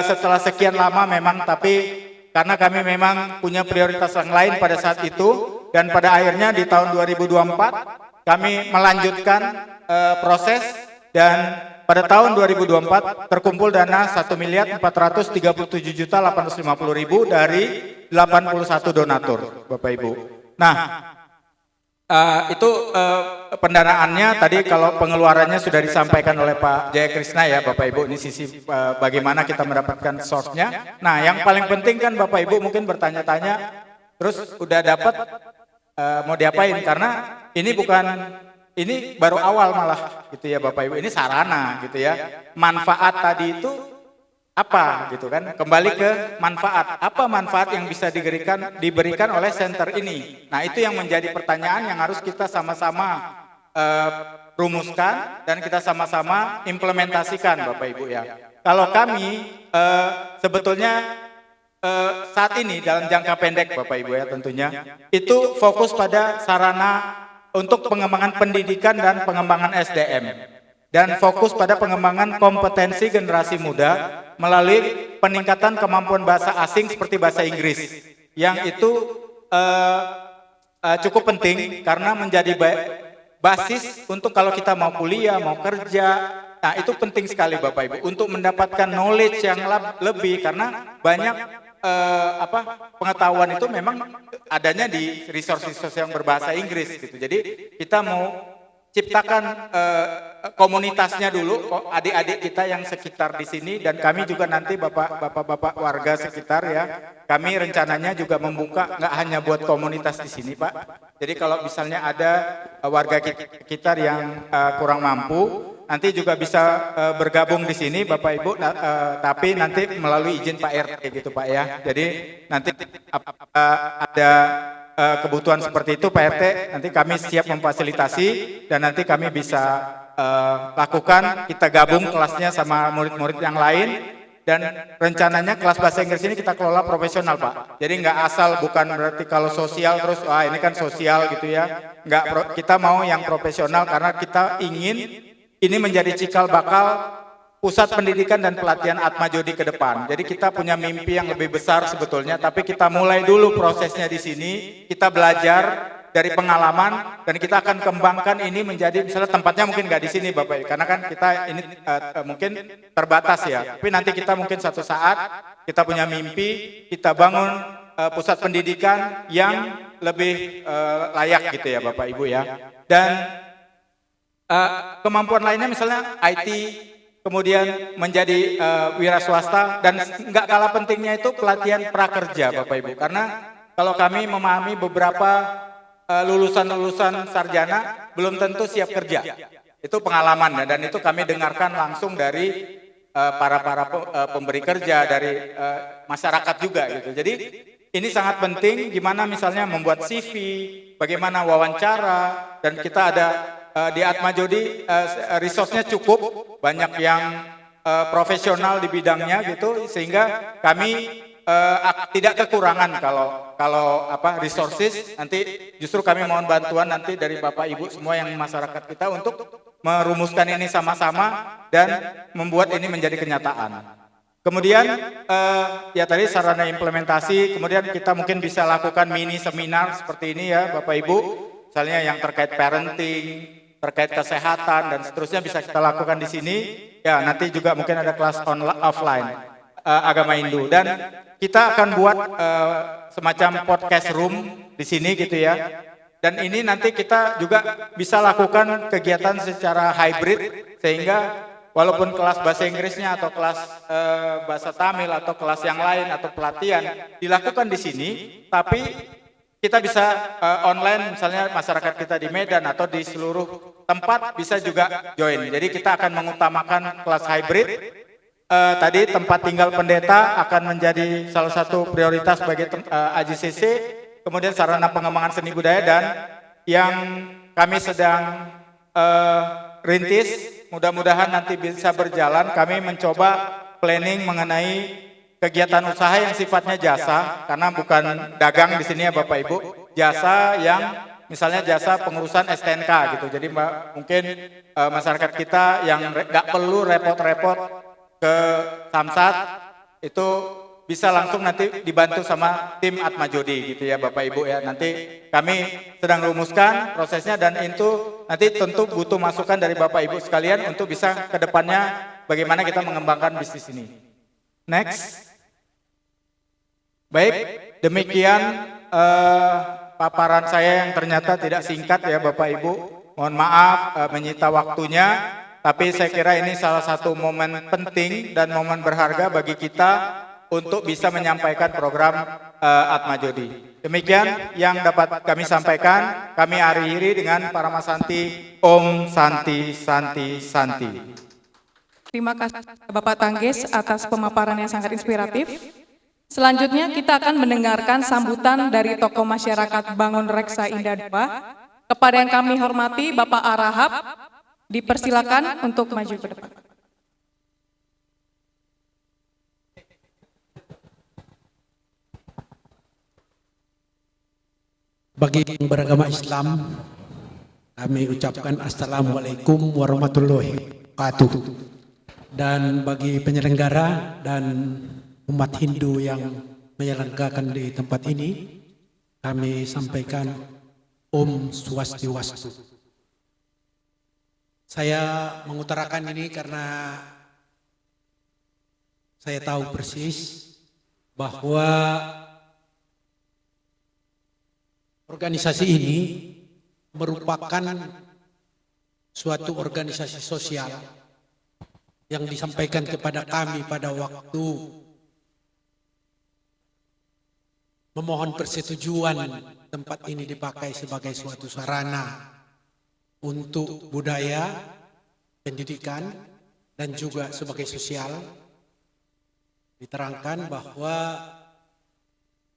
setelah sekian lama memang, tapi karena kami memang punya prioritas yang lain pada saat itu, dan pada akhirnya di tahun 2024 kami melanjutkan proses, dan pada tahun 2024 terkumpul dana 1.437.850.000 dari 81 donatur, Bapak Ibu. Nah, itu pendanaannya tadi kalau pengeluarannya sudah disampaikan oleh Pak Jaya Krishna ya Bapak Ibu, ini sisi bagaimana kita mendapatkan source-nya. Nah, yang paling penting kan Bapak Ibu mungkin bertanya-tanya, terus udah dapat mau diapain, karena ini baru awal malah gitu ya Bapak Ibu, ini sarana gitu ya. Manfaat tadi itu apa gitu kan, kembali ke manfaat, apa manfaat yang bisa diberikan oleh center ini. Nah, itu yang menjadi pertanyaan yang harus kita sama-sama rumuskan dan kita sama-sama implementasikan Bapak Ibu ya. Kalau kami sebetulnya saat ini dalam jangka pendek Bapak Ibu ya tentunya, itu fokus pada sarana untuk pengembangan pendidikan dan pengembangan SDM, dan fokus pada pengembangan kompetensi generasi muda melalui peningkatan kemampuan bahasa asing seperti bahasa Inggris, yang itu cukup penting karena menjadi basis untuk kalau kita mau kuliah, mau kerja. Nah, itu penting sekali Bapak Ibu untuk mendapatkan knowledge yang lebih, karena banyak pengetahuan itu memang adanya di resource-resource yang berbahasa Inggris gitu. Jadi kita mau ciptakan komunitasnya dulu, adik-adik kita yang sekitar di sini, dan kami juga nanti bapak-bapak warga sekitar ya, kami rencananya juga membuka nggak hanya buat komunitas di sini Pak. Jadi kalau misalnya ada warga sekitar yang kurang mampu, nanti juga bisa bergabung di sini Bapak Ibu, tapi nanti melalui izin Pak RT gitu Pak ya. Jadi nanti ada kebutuhan seperti itu Pak RT, nanti kami siap memfasilitasi, dan nanti kami bisa lakukan, kita gabung kelasnya sama murid-murid yang lain, dan rencananya kelas bahasa Inggris ini kita kelola profesional Pak. Jadi nggak asal, bukan berarti kalau sosial terus wah ini kan sosial gitu ya. Nggak, kita mau yang profesional karena kita ingin ini menjadi cikal bakal pusat pendidikan dan pelatihan Atma Jodi ke depan. Jadi kita punya mimpi yang lebih besar sebetulnya, tapi kita mulai dulu prosesnya di sini, kita belajar dari pengalaman, dan kita akan kembangkan ini menjadi, misalnya tempatnya mungkin nggak di sini Bapak, karena kan kita ini mungkin terbatas ya, tapi nanti kita mungkin suatu saat kita punya mimpi, kita bangun pusat pendidikan yang lebih layak gitu ya Bapak Ibu ya. Dan kemampuan lainnya misalnya IT, kemudian menjadi wira swasta, dan nggak kalah pentingnya itu pelatihan prakerja Bapak Ibu, karena kalau kami memahami beberapa lulusan-lulusan sarjana belum tentu siap kerja, itu pengalaman, dan itu kami dengarkan langsung dari para pemberi kerja, dari masyarakat juga gitu. Jadi ini sangat penting, gimana misalnya membuat CV, bagaimana wawancara, dan kita ada di Atma Jodi resource-nya cukup banyak yang profesional di bidangnya gitu, sehingga kami tidak kekurangan kalau resources. Nanti justru kami mohon bantuan nanti dari Bapak Ibu semua yang masyarakat kita untuk merumuskan ini sama-sama dan membuat ini menjadi kenyataan. Kemudian ya tadi sarana implementasi, kemudian kita mungkin bisa lakukan mini seminar seperti ini ya Bapak Ibu, misalnya yang terkait parenting, terkait kesehatan dan seterusnya bisa kita lakukan di sini. Ya nanti juga mungkin ada kelas offline agama Hindu dan kita akan buat semacam podcast room di sini gitu ya. Dan ini nanti kita juga bisa lakukan kegiatan secara hybrid sehingga walaupun kelas bahasa Inggrisnya atau kelas bahasa Tamil atau kelas yang lain atau pelatihan dilakukan di sini, tapi kita bisa online misalnya masyarakat kita di Medan atau di seluruh tempat bisa juga join. Jadi kita akan mengutamakan kelas hybrid. Tadi tempat tinggal pendeta akan menjadi salah satu prioritas bagi AJCC. Kemudian sarana pengembangan seni budaya dan yang kami sedang rintis, mudah-mudahan nanti bisa berjalan. Kami mencoba planning mengenai kegiatan usaha yang sifatnya jasa, karena bukan dagang di sini ya Bapak Ibu, jasa yang misalnya jasa pengurusan STNK gitu. Jadi mungkin masyarakat kita yang nggak perlu repot-repot ke Samsat itu bisa langsung nanti dibantu sama tim Atmajodi gitu ya Bapak Ibu ya. Nanti kami sedang rumuskan prosesnya dan itu nanti tentu butuh masukan dari Bapak Ibu sekalian untuk bisa ke depannya bagaimana kita mengembangkan bisnis ini. Next. Baik, demikian paparan saya yang ternyata tidak singkat ya Bapak Ibu. Mohon maaf menyita waktunya, tapi saya kira ini salah satu momen penting dan momen berharga bagi kita untuk bisa menyampaikan program Atmajodi. Demikian yang dapat kami sampaikan. Kami akhiri dengan Parama Santi, Om Santi Santi Santi. Terima kasih Bapak Tangges atas pemaparan yang sangat inspiratif. Selanjutnya kita akan mendengarkan sambutan dari tokoh masyarakat Bangun Reksa Indah II. Kepada yang kami hormati Bapak Arahap, dipersilakan untuk maju ke depan. Bagi yang beragama Islam, kami ucapkan Assalamualaikum warahmatullahi wabarakatuh. Dan bagi penyelenggara dan umat Hindu yang menyelenggarakan di tempat ini, kami sampaikan Om Swastiwastu. Saya mengutarakan ini karena saya tahu persis bahwa organisasi ini merupakan suatu organisasi sosial yang disampaikan kepada kami pada waktu memohon persetujuan tempat ini dipakai sebagai suatu sarana untuk budaya, pendidikan, dan juga sebagai sosial. Diterangkan bahwa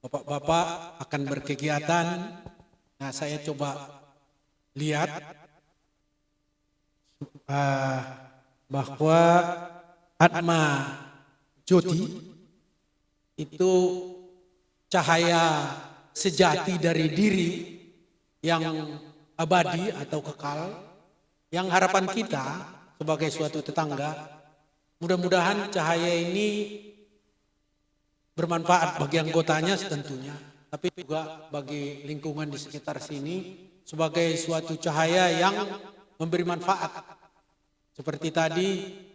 Bapak-bapak akan berkegiatan. Nah, saya coba lihat bahwa Atma Joti itu cahaya sejati dari diri yang abadi atau kekal, yang harapan kita sebagai suatu tetangga, mudah-mudahan cahaya ini bermanfaat bagi anggotanya tentunya, tapi juga bagi lingkungan di sekitar sini sebagai suatu cahaya yang memberi manfaat. Seperti tadi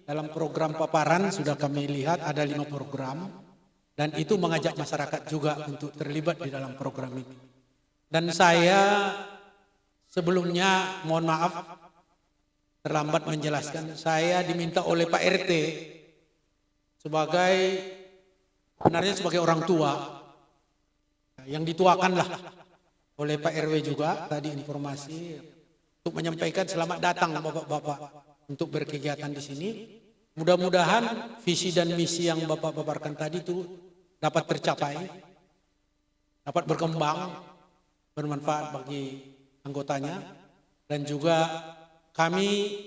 dalam program paparan sudah kami lihat ada 5 program dan itu mengajak masyarakat juga untuk terlibat di dalam program itu. Dan saya sebelumnya mohon maaf terlambat menjelaskan, saya diminta oleh Pak RT sebenarnya sebagai orang tua yang dituakanlah oleh Pak RW juga tadi informasi untuk menyampaikan selamat datang Bapak-bapak untuk berkegiatan di sini. Mudah-mudahan visi dan misi yang Bapak paparkan tadi itu dapat tercapai, dapat berkembang, bermanfaat bagi anggotanya, dan juga kami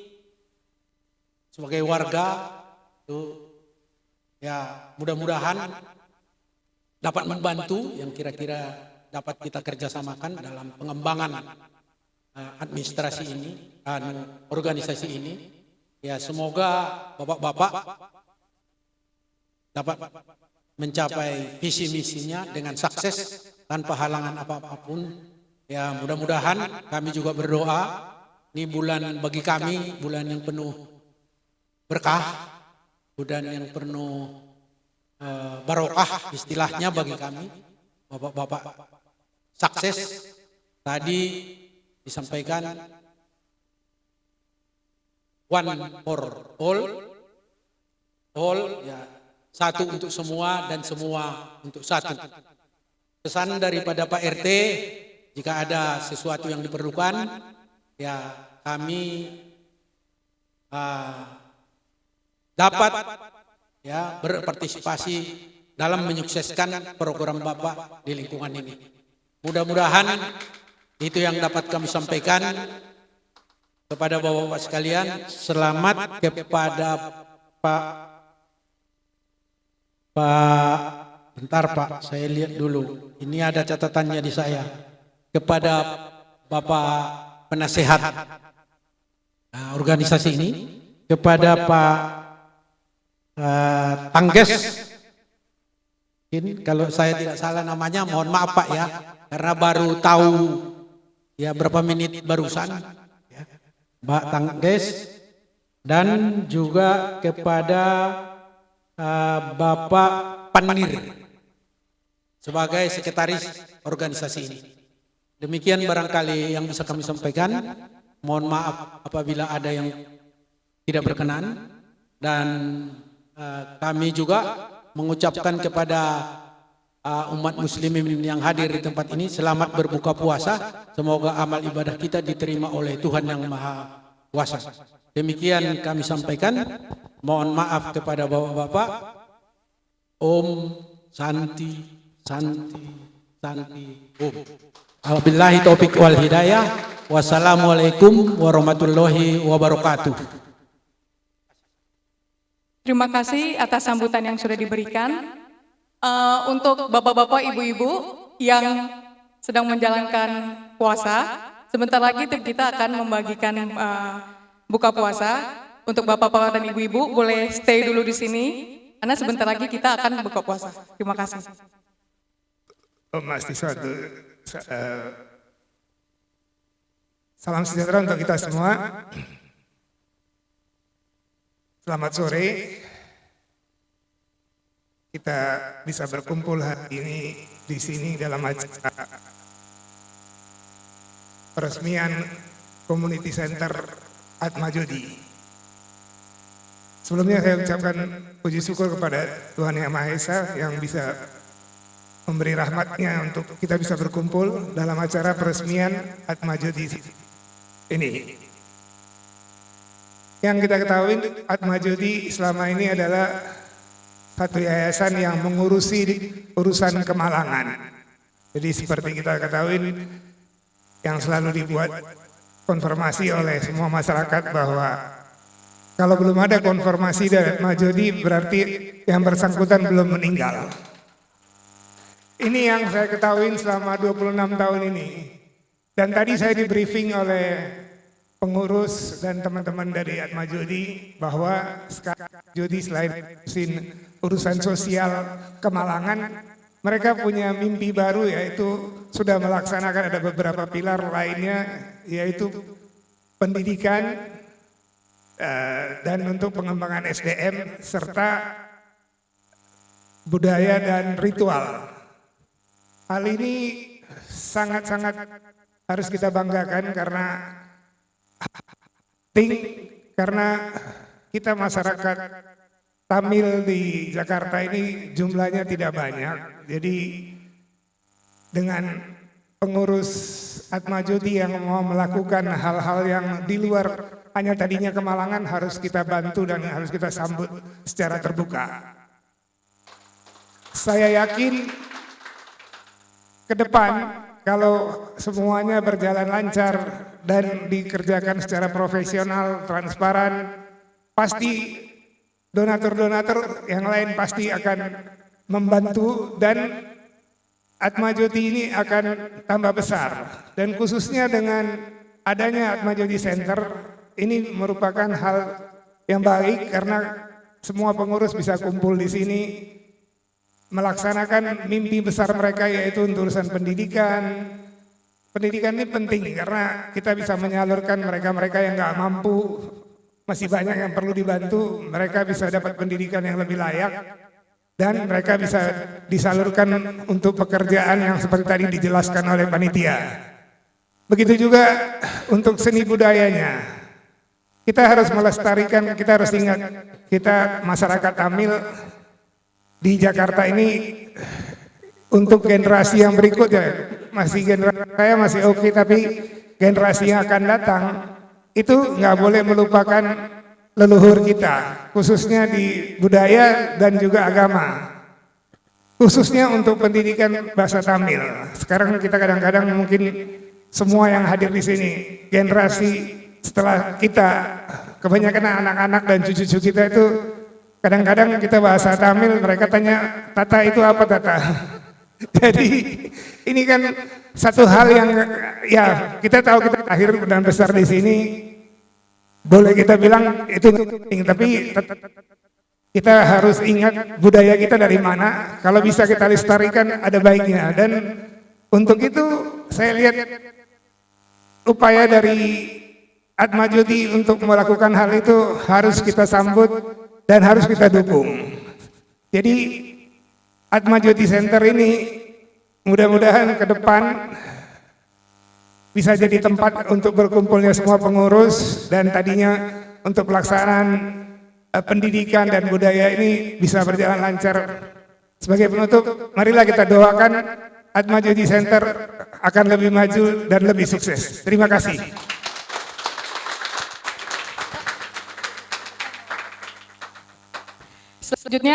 sebagai warga itu ya mudah-mudahan dapat membantu yang kira-kira dapat kita kerjasamakan dalam pengembangan administrasi ini dan organisasi ini. Ya semoga bapak-bapak dapat mencapai visi misinya dengan sukses tanpa halangan apapun. Ya, mudah-mudahan kami juga berdoa ini bulan bagi kami bulan yang penuh berkah, bulan yang penuh barokah istilahnya bagi kami. Bapak-bapak sukses tadi disampaikan one for all ya, satu untuk semua dan semua untuk satu. Pesan daripada Pak RT, jika ada sesuatu yang diperlukan, ya kami dapat ya berpartisipasi dalam menyukseskan program Bapak di lingkungan ini. Mudah-mudahan itu yang dapat kami sampaikan kepada Bapak-bapak sekalian. Selamat kepada bentar Pak, saya lihat dulu. Ini ada catatannya di saya. Kepada Bapak penasehat organisasi ini, kepada Pak Tangges, ini kalau saya tidak salah namanya, mohon maaf Pak ya, karena baru tahu ya berapa menit barusan, ya. Pak Tangges, dan juga kepada Bapak Panir sebagai sekretaris organisasi ini. Demikian barangkali yang bisa kami sampaikan. Mohon maaf apabila ada yang tidak berkenan, dan kami juga mengucapkan kepada umat muslimin yang hadir di tempat ini selamat berbuka puasa. Semoga amal ibadah kita diterima oleh Tuhan yang Maha Kuasa. Demikian kami sampaikan. Mohon maaf kepada bapak-bapak. Om Santi Santi Santi Om. Alhamdulillah taufik wal hidayah. Wassalamualaikum warahmatullahi wabarakatuh. Terima kasih atas sambutan yang sudah diberikan. Untuk bapak-bapak, ibu-ibu yang sedang menjalankan puasa, sebentar lagi tim kita akan membagikan buka puasa. Untuk bapak-bapak dan ibu-ibu boleh stay dulu di sini, karena sebentar lagi kita akan buka puasa. Terima kasih. Salam sejahtera untuk kita semua. Selamat sore. Kita bisa berkumpul hari ini di sini dalam acara peresmian Community Center Atmajodi. Sebelumnya saya ucapkan puji syukur kepada Tuhan Yang Maha Esa yang bisa memberi rahmatnya untuk kita bisa berkumpul dalam acara peresmian Atmajodi ini. Yang kita ketahui, Atmajodi selama ini adalah satu yayasan yang mengurusi urusan kemalangan. Jadi seperti kita ketahui, yang selalu dibuat konfirmasi oleh semua masyarakat bahwa kalau belum ada konfirmasi dari Atmajodi berarti yang bersangkutan belum meninggal. Ini yang saya ketahui selama 26 tahun ini. Dan tadi saya di briefing oleh pengurus dan teman-teman dari Atmajodi bahwa Atmajodi selain urusan sosial kemalangan, mereka punya mimpi baru, yaitu sudah melaksanakan ada beberapa pilar lainnya, yaitu pendidikan dan untuk pengembangan SDM serta budaya dan ritual. Hal ini sangat-sangat harus kita banggakan karena kita masyarakat Tamil di Jakarta ini jumlahnya tidak banyak. Jadi dengan pengurus Atmajodi yang mau melakukan hal-hal yang di luar hanya tadinya kemalangan, harus kita bantu dan harus kita sambut secara terbuka. Saya yakin ke depan kalau semuanya berjalan lancar dan dikerjakan secara profesional, transparan, pasti donatur-donatur yang lain pasti akan membantu dan Atmajodi ini akan tambah besar. Dan khususnya dengan adanya Atmajodi Center, ini merupakan hal yang baik karena semua pengurus bisa kumpul di sini melaksanakan mimpi besar mereka, yaitu untuk urusan pendidikan. Pendidikan ini penting karena kita bisa menyalurkan mereka-mereka yang nggak mampu, masih banyak yang perlu dibantu, mereka bisa dapat pendidikan yang lebih layak dan mereka bisa disalurkan untuk pekerjaan yang seperti tadi dijelaskan oleh panitia. Begitu juga untuk seni budayanya. Kita harus melestarikan, kita harus ingat, kita masyarakat Tamil di Jakarta ini untuk generasi yang berikutnya, saya masih oke, tapi generasi yang akan datang itu nggak boleh melupakan leluhur kita, khususnya di budaya dan juga agama, khususnya untuk pendidikan bahasa Tamil. Sekarang kita kadang-kadang mungkin semua yang hadir di sini, generasi setelah kita, kebanyakan anak-anak dan cucu-cucu kita itu kadang-kadang kita bahasa Tamil, mereka tanya, Tata itu apa Tata? Jadi ini kan satu hal yang ya kita tahu kita lahir dan besar di sini, boleh kita bilang itu penting, tapi kita harus ingat budaya kita dari mana. Kalau bisa kita lestarikan ada baiknya, dan untuk itu saya lihat upaya dari Atma Jodi untuk melakukan hal itu harus kita sambut dan harus kita dukung. Jadi Atma Jodi Center ini mudah-mudahan ke depan bisa jadi tempat untuk berkumpulnya semua pengurus, dan tadinya untuk pelaksanaan pendidikan dan budaya ini bisa berjalan lancar. Sebagai penutup, marilah kita doakan Atma Jodi Center akan lebih maju dan lebih sukses. Terima kasih. Selanjutnya,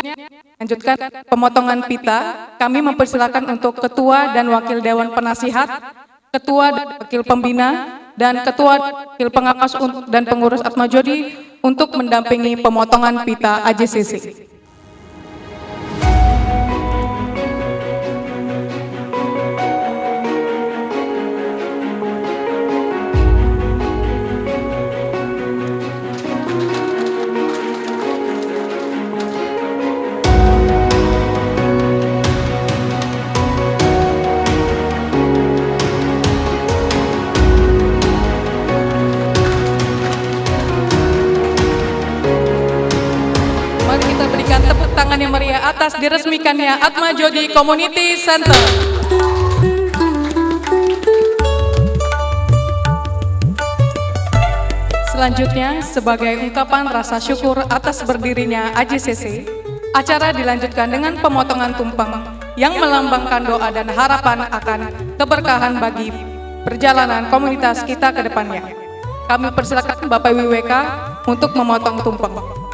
lanjutkan pemotongan pita. Kami mempersilakan untuk Ketua dan Wakil Dewan Penasihat, Ketua dan Wakil Pembina, dan Ketua dan Wakil Pengawas dan Pengurus Atma Jodi untuk mendampingi pemotongan pita AJCC. Tangan yang meriah atas diresmikannya Atma Jodi Community Center. Selanjutnya, sebagai ungkapan rasa syukur atas berdirinya AJCC, acara dilanjutkan dengan pemotongan tumpeng yang melambangkan doa dan harapan akan keberkahan bagi perjalanan komunitas kita ke depannya. Kami persilakan Bapak WWK untuk memotong tumpeng.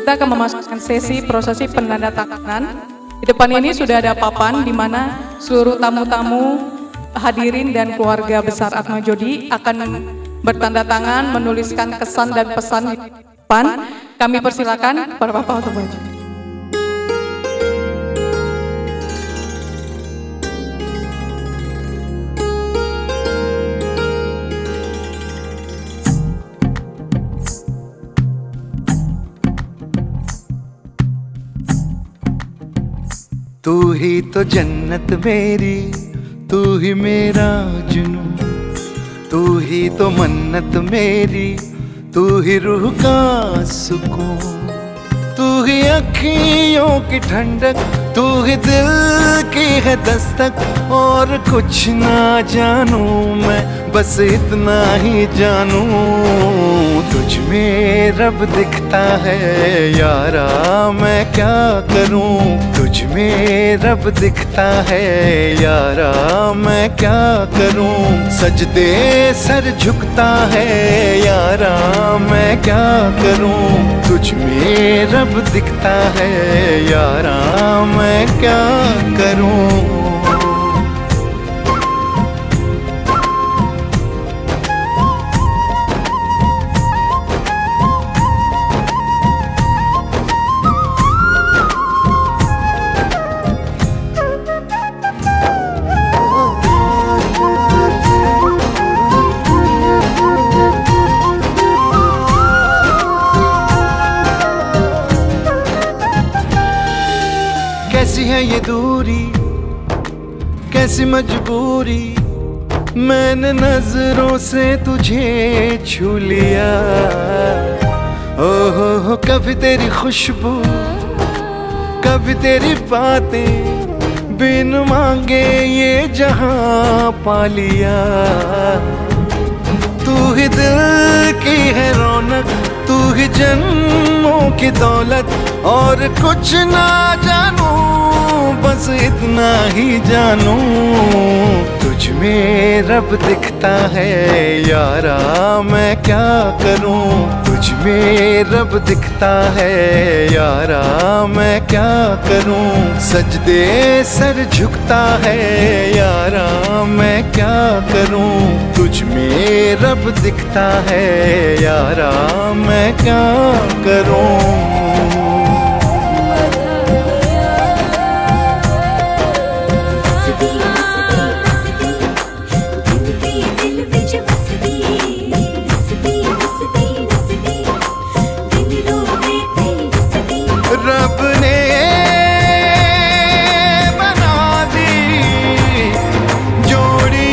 Kita akan memasukkan sesi prosesi penandatanganan. Di depan ini sudah ada papan di mana seluruh tamu-tamu, hadirin dan keluarga besar Atma Jodi akan bertanda tangan, menuliskan kesan dan pesan di depan. Kami persilakan para bapak untuk maju. तू ही तो जन्नत मेरी, तू ही मेरा जुनून, तू ही तो मन्नत मेरी, तू ही रूह का सुकून, तू ही अखियों की ठंडक, तू ही दिल की है दस्तक। और कुछ ना जानूं मैं, बस इतना ही जानूं, तुझ में रब दिखता है यारा, मैं क्या करूं। तुझ में रब दिखता है यारा, मैं क्या करूं। सजदे सर झुकता है यारा, मैं क्या करूं। तुझ में रब दिखता है यारा, मैं क्या करूं। कैसी है ये दूरी, कैसी मजबूरी, मैंने नजरों से तुझे छू लिया। हो कभी तेरी खुशबू, कभी तेरी बातें, बिन मांगे ये जहां पा लिया। तू ही दिल की है रौनक, तू ही जन्मों की दौलत। और कुछ ना जानूं, बस इतना ही जानूं, तुझ में रब दिखता है यारा, मैं क्या करूं। तुझ में रब दिखता है यारा, मैं क्या करूं। सजदे सर झुकता है यारा, मैं क्या करूं। तुझ में रब दिखता है यारा, मैं क्या करूं। रब ने बना दी जोड़ी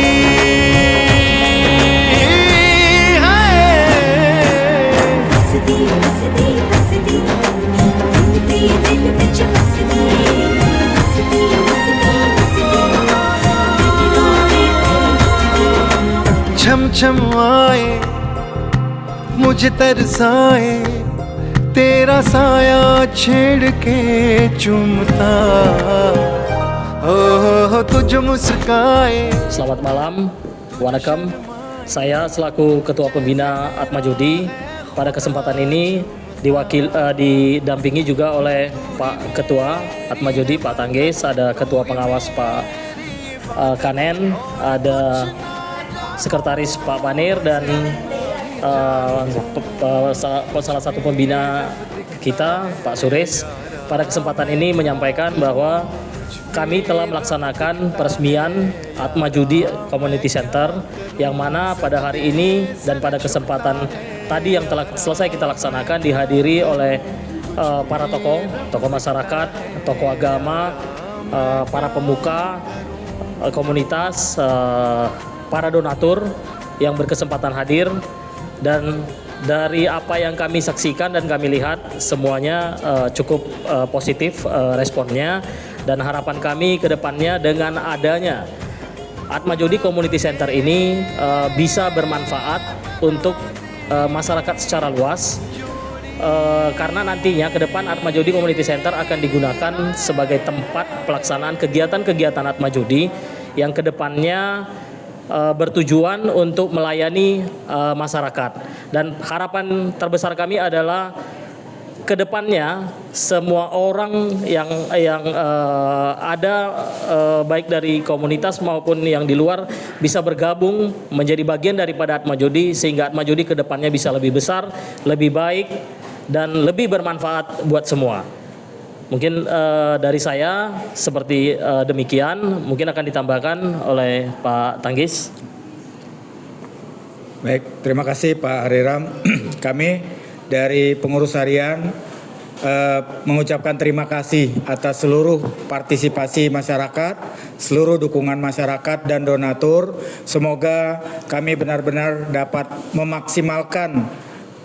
छम छम आए मुझे तरसाए, तेरा साया छेड़ के चूमता, हो तुझ मुस्काए। Selamat malam, Wanakam. Saya selaku Ketua Pembina Atma Jodi pada kesempatan ini didampingi juga oleh Pak Ketua Atma Jodi, Pak Tangges, ada Ketua Pengawas Pak Kanen, ada Sekretaris Pak Panir, dan salah satu pembina kita Pak Suresh. Pada kesempatan ini menyampaikan bahwa kami telah melaksanakan peresmian Atma Jodi Community Center, yang mana pada hari ini dan pada kesempatan tadi yang telah selesai kita laksanakan dihadiri oleh para tokoh masyarakat, tokoh agama, para pemuka komunitas, para donatur yang berkesempatan hadir. Dan dari apa yang kami saksikan dan kami lihat, semuanya cukup positif responnya, dan harapan kami ke depannya dengan adanya Atma Jodi Community Center ini bisa bermanfaat untuk masyarakat secara luas, karena nantinya ke depan Atma Jodi Community Center akan digunakan sebagai tempat pelaksanaan kegiatan-kegiatan Atma Jodi yang ke depannya bertujuan untuk melayani masyarakat. Dan harapan terbesar kami adalah kedepannya semua orang yang ada baik dari komunitas maupun yang di luar bisa bergabung menjadi bagian daripada Atma Jodi, sehingga Atma Jodi kedepannya bisa lebih besar, lebih baik, dan lebih bermanfaat buat semua. Mungkin dari saya seperti demikian, mungkin akan ditambahkan oleh Pak Tanggis. Baik, terima kasih Pak Hariram. Kami dari pengurus harian mengucapkan terima kasih atas seluruh partisipasi masyarakat, seluruh dukungan masyarakat dan donatur. Semoga kami benar-benar dapat memaksimalkan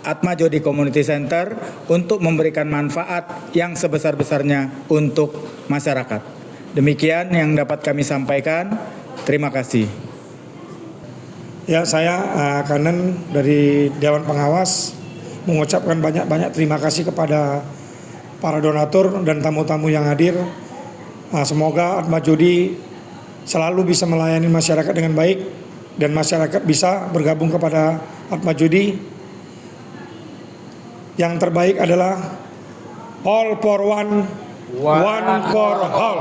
Atma Jodi Community Center untuk memberikan manfaat yang sebesar-besarnya untuk masyarakat. Demikian yang dapat kami sampaikan. Terima kasih. Ya, saya Kanen dari Dewan Pengawas mengucapkan banyak-banyak terima kasih kepada para donatur dan tamu-tamu yang hadir. Semoga Atma Jodi selalu bisa melayani masyarakat dengan baik dan masyarakat bisa bergabung kepada Atma Jodi. Yang terbaik adalah all for one, one for all.